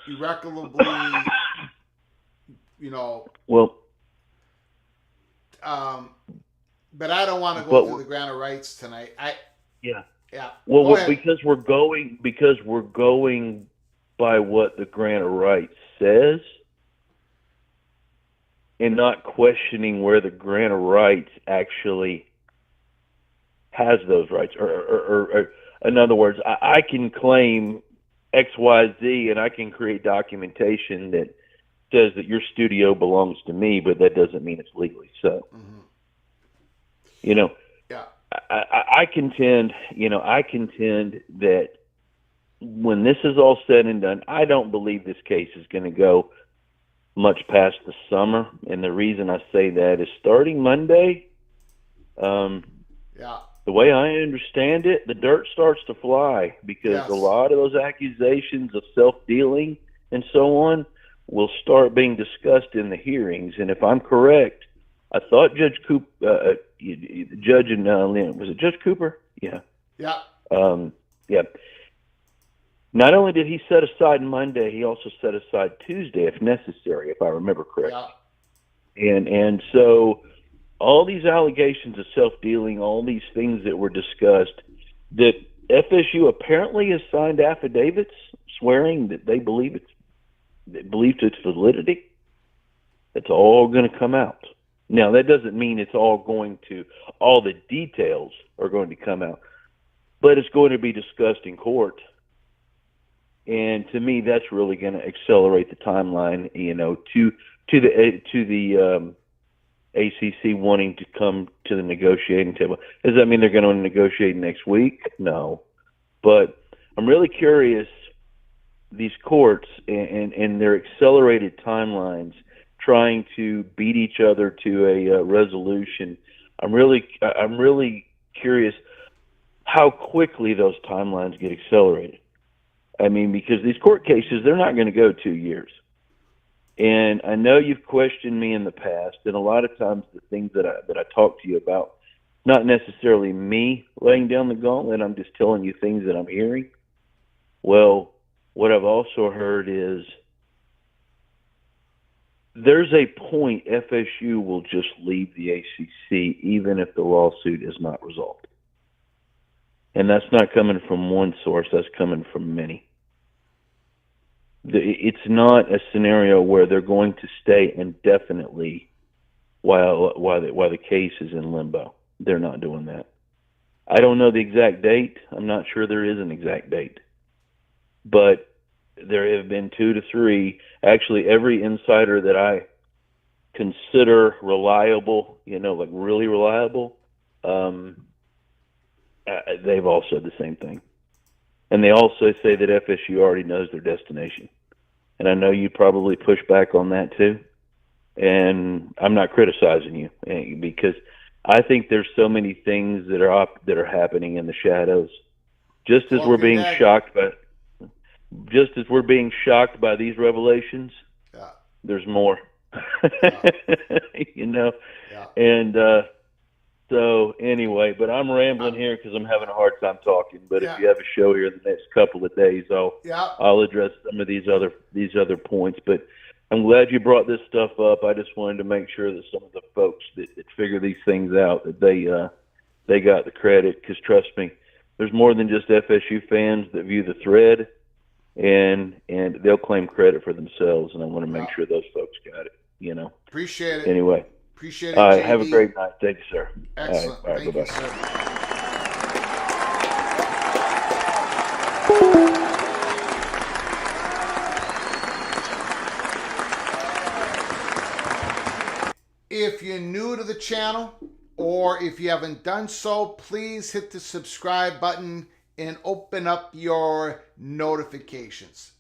irrecoverably, Well, but I don't want to go through the grant of rights tonight. Yeah. Well, because we're going by what the grant of rights says. and not questioning where the grant of rights actually has those rights. Or in other words, I can claim XYZ and I can create documentation that says that your studio belongs to me, but that doesn't mean it's legally so. Mm-hmm. Yeah. I contend that when this is all said and done, I don't believe this case is going to go much past the summer. And the reason I say that is starting Monday, the way I understand it, the dirt starts to fly because a lot of those accusations of self-dealing and so on will start being discussed in the hearings. And if I'm correct, I thought Judge Cooper, was it Judge Cooper? Yeah. Yeah. Yeah. Not only did he set aside Monday, he also set aside Tuesday if necessary, if I remember correctly. Yeah. And so all these allegations of self-dealing, all these things that were discussed, that FSU apparently has signed affidavits swearing that they believe its validity, it's all going to come out. Now, that doesn't mean all the details are going to come out, but it's going to be discussed in court. And to me, that's really going to accelerate the timeline, to the ACC wanting to come to the negotiating table. Does that mean they're going to negotiate next week? No. But I'm really curious, these courts and their accelerated timelines trying to beat each other to a resolution. I'm really curious how quickly those timelines get accelerated. I mean, because these court cases, they're not going to go 2 years. And I know you've questioned me in the past, and a lot of times the things that I talk to you about, not necessarily me laying down the gauntlet, I'm just telling you things that I'm hearing. Well, what I've also heard is there's a point FSU will just leave the ACC even if the lawsuit is not resolved. And that's not coming from one source, that's coming from many. It's not a scenario where they're going to stay indefinitely while the case is in limbo. They're not doing that. I don't know the exact date. I'm not sure there is an exact date. But there have been 2 to 3. Actually, every insider that I consider reliable, like really reliable, they've all said the same thing. And they also say that FSU already knows their destination. And I know you probably push back on that too. And I'm not criticizing you because I think there's so many things that are happening in the shadows. Just as we're being shocked by these revelations, there's more. And so anyway, but I'm rambling here because I'm having a hard time talking. But if you have a show here in the next couple of days, I'll address some of these other points. But I'm glad you brought this stuff up. I just wanted to make sure that some of the folks that figure these things out, that they got the credit. Because trust me, there's more than just FSU fans that view the thread, and they'll claim credit for themselves. And I want to make sure those folks got it. Appreciate it. Anyway. Appreciate it. All right, have a great night. Thank you, sir. Excellent. All right, Thank bye-bye. you, sir. If you're new to the channel, or if you haven't done so, please hit the subscribe button and open up your notifications.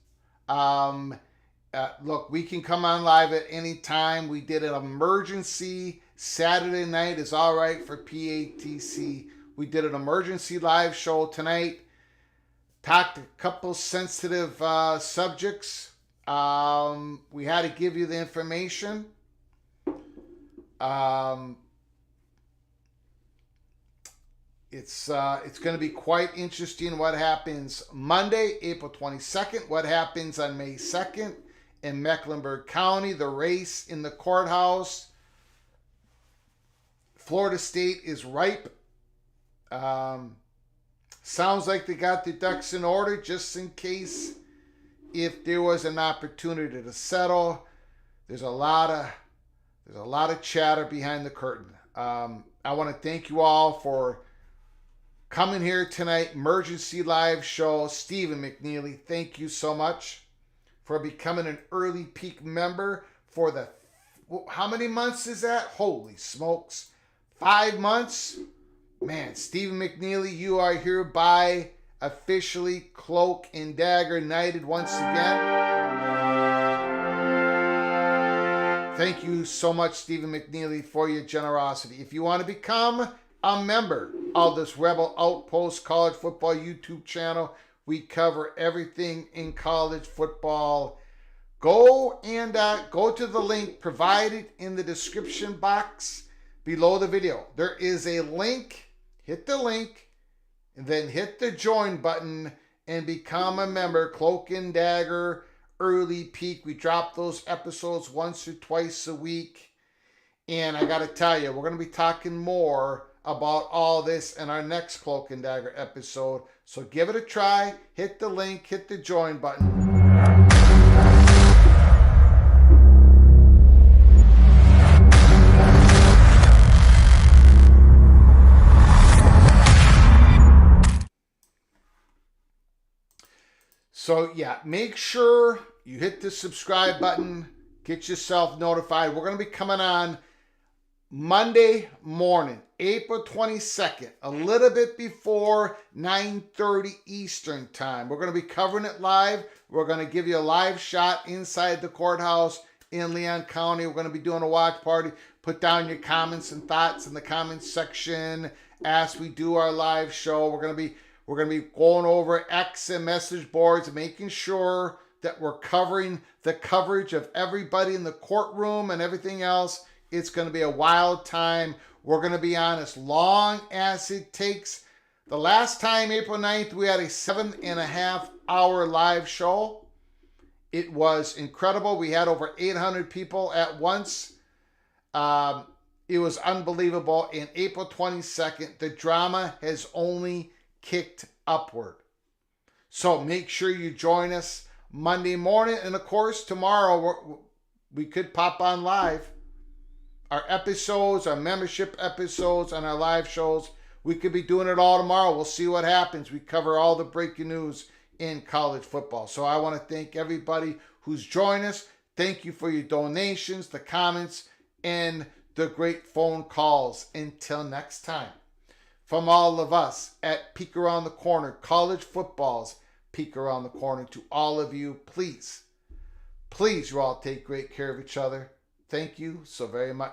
Look, we can come on live at any time. We did an emergency Saturday night. Is all right for PATC. We did an emergency live show tonight. Talked a couple sensitive subjects. We had to give you the information. It's going to be quite interesting what happens Monday, April 22nd, what happens on May 2nd in Mecklenburg County, the race in the courthouse. Florida State is ripe. Sounds like they got the ducks in order just in case if there was an opportunity to settle. There's a lot of There's a lot of chatter behind the curtain. I want to thank you all for coming here tonight. Emergency Live Show. Stephen McNeely, thank you so much for becoming an early peak member for the, how many months is that? Holy smokes. 5 months? Man, Stephen McNeely, you are hereby officially Cloak and Dagger Knighted once again. Thank you so much, Stephen McNeely, for your generosity. If you want to become a member of this Rebel Outpost College Football YouTube channel, we cover everything in college football. Go to the link provided in the description box below the video. There is a link. Hit the link and then hit the join button and become a member. Cloak and Dagger Early Peak. We drop those episodes once or twice a week. And I got to tell you, we're going to be talking more about all this in our next Cloak and Dagger episode. So give it a try. Hit the link. Hit the join button. So yeah, make sure you hit the subscribe button, get yourself notified. We're going to be coming on Monday morning, April 22nd, a little bit before 9:30 Eastern time. We're going to be covering it live. We're going to give you a live shot inside the courthouse in Leon County. We're going to be doing a watch party. Put down your comments and thoughts in the comments section as we do our live show. We're going to be going over X and message boards, making sure that we're covering the coverage of everybody in the courtroom and everything else. It's going to be a wild time. We're going to be on as long as it takes. The last time, April 9th, we had a 7.5 hour live show. It was incredible. We had over 800 people at once. It was unbelievable. And April 22nd, the drama has only kicked upward. So make sure you join us Monday morning. And of course, tomorrow we could pop on live. Our episodes, our membership episodes, and our live shows, we could be doing it all tomorrow. We'll see what happens. We cover all the breaking news in college football. So I want to thank everybody who's joined us. Thank you for your donations, the comments, and the great phone calls. Until next time. From all of us at Peek Around the Corner, College Football's Peek Around the Corner, to all of you, please you all take great care of each other. Thank you so very much.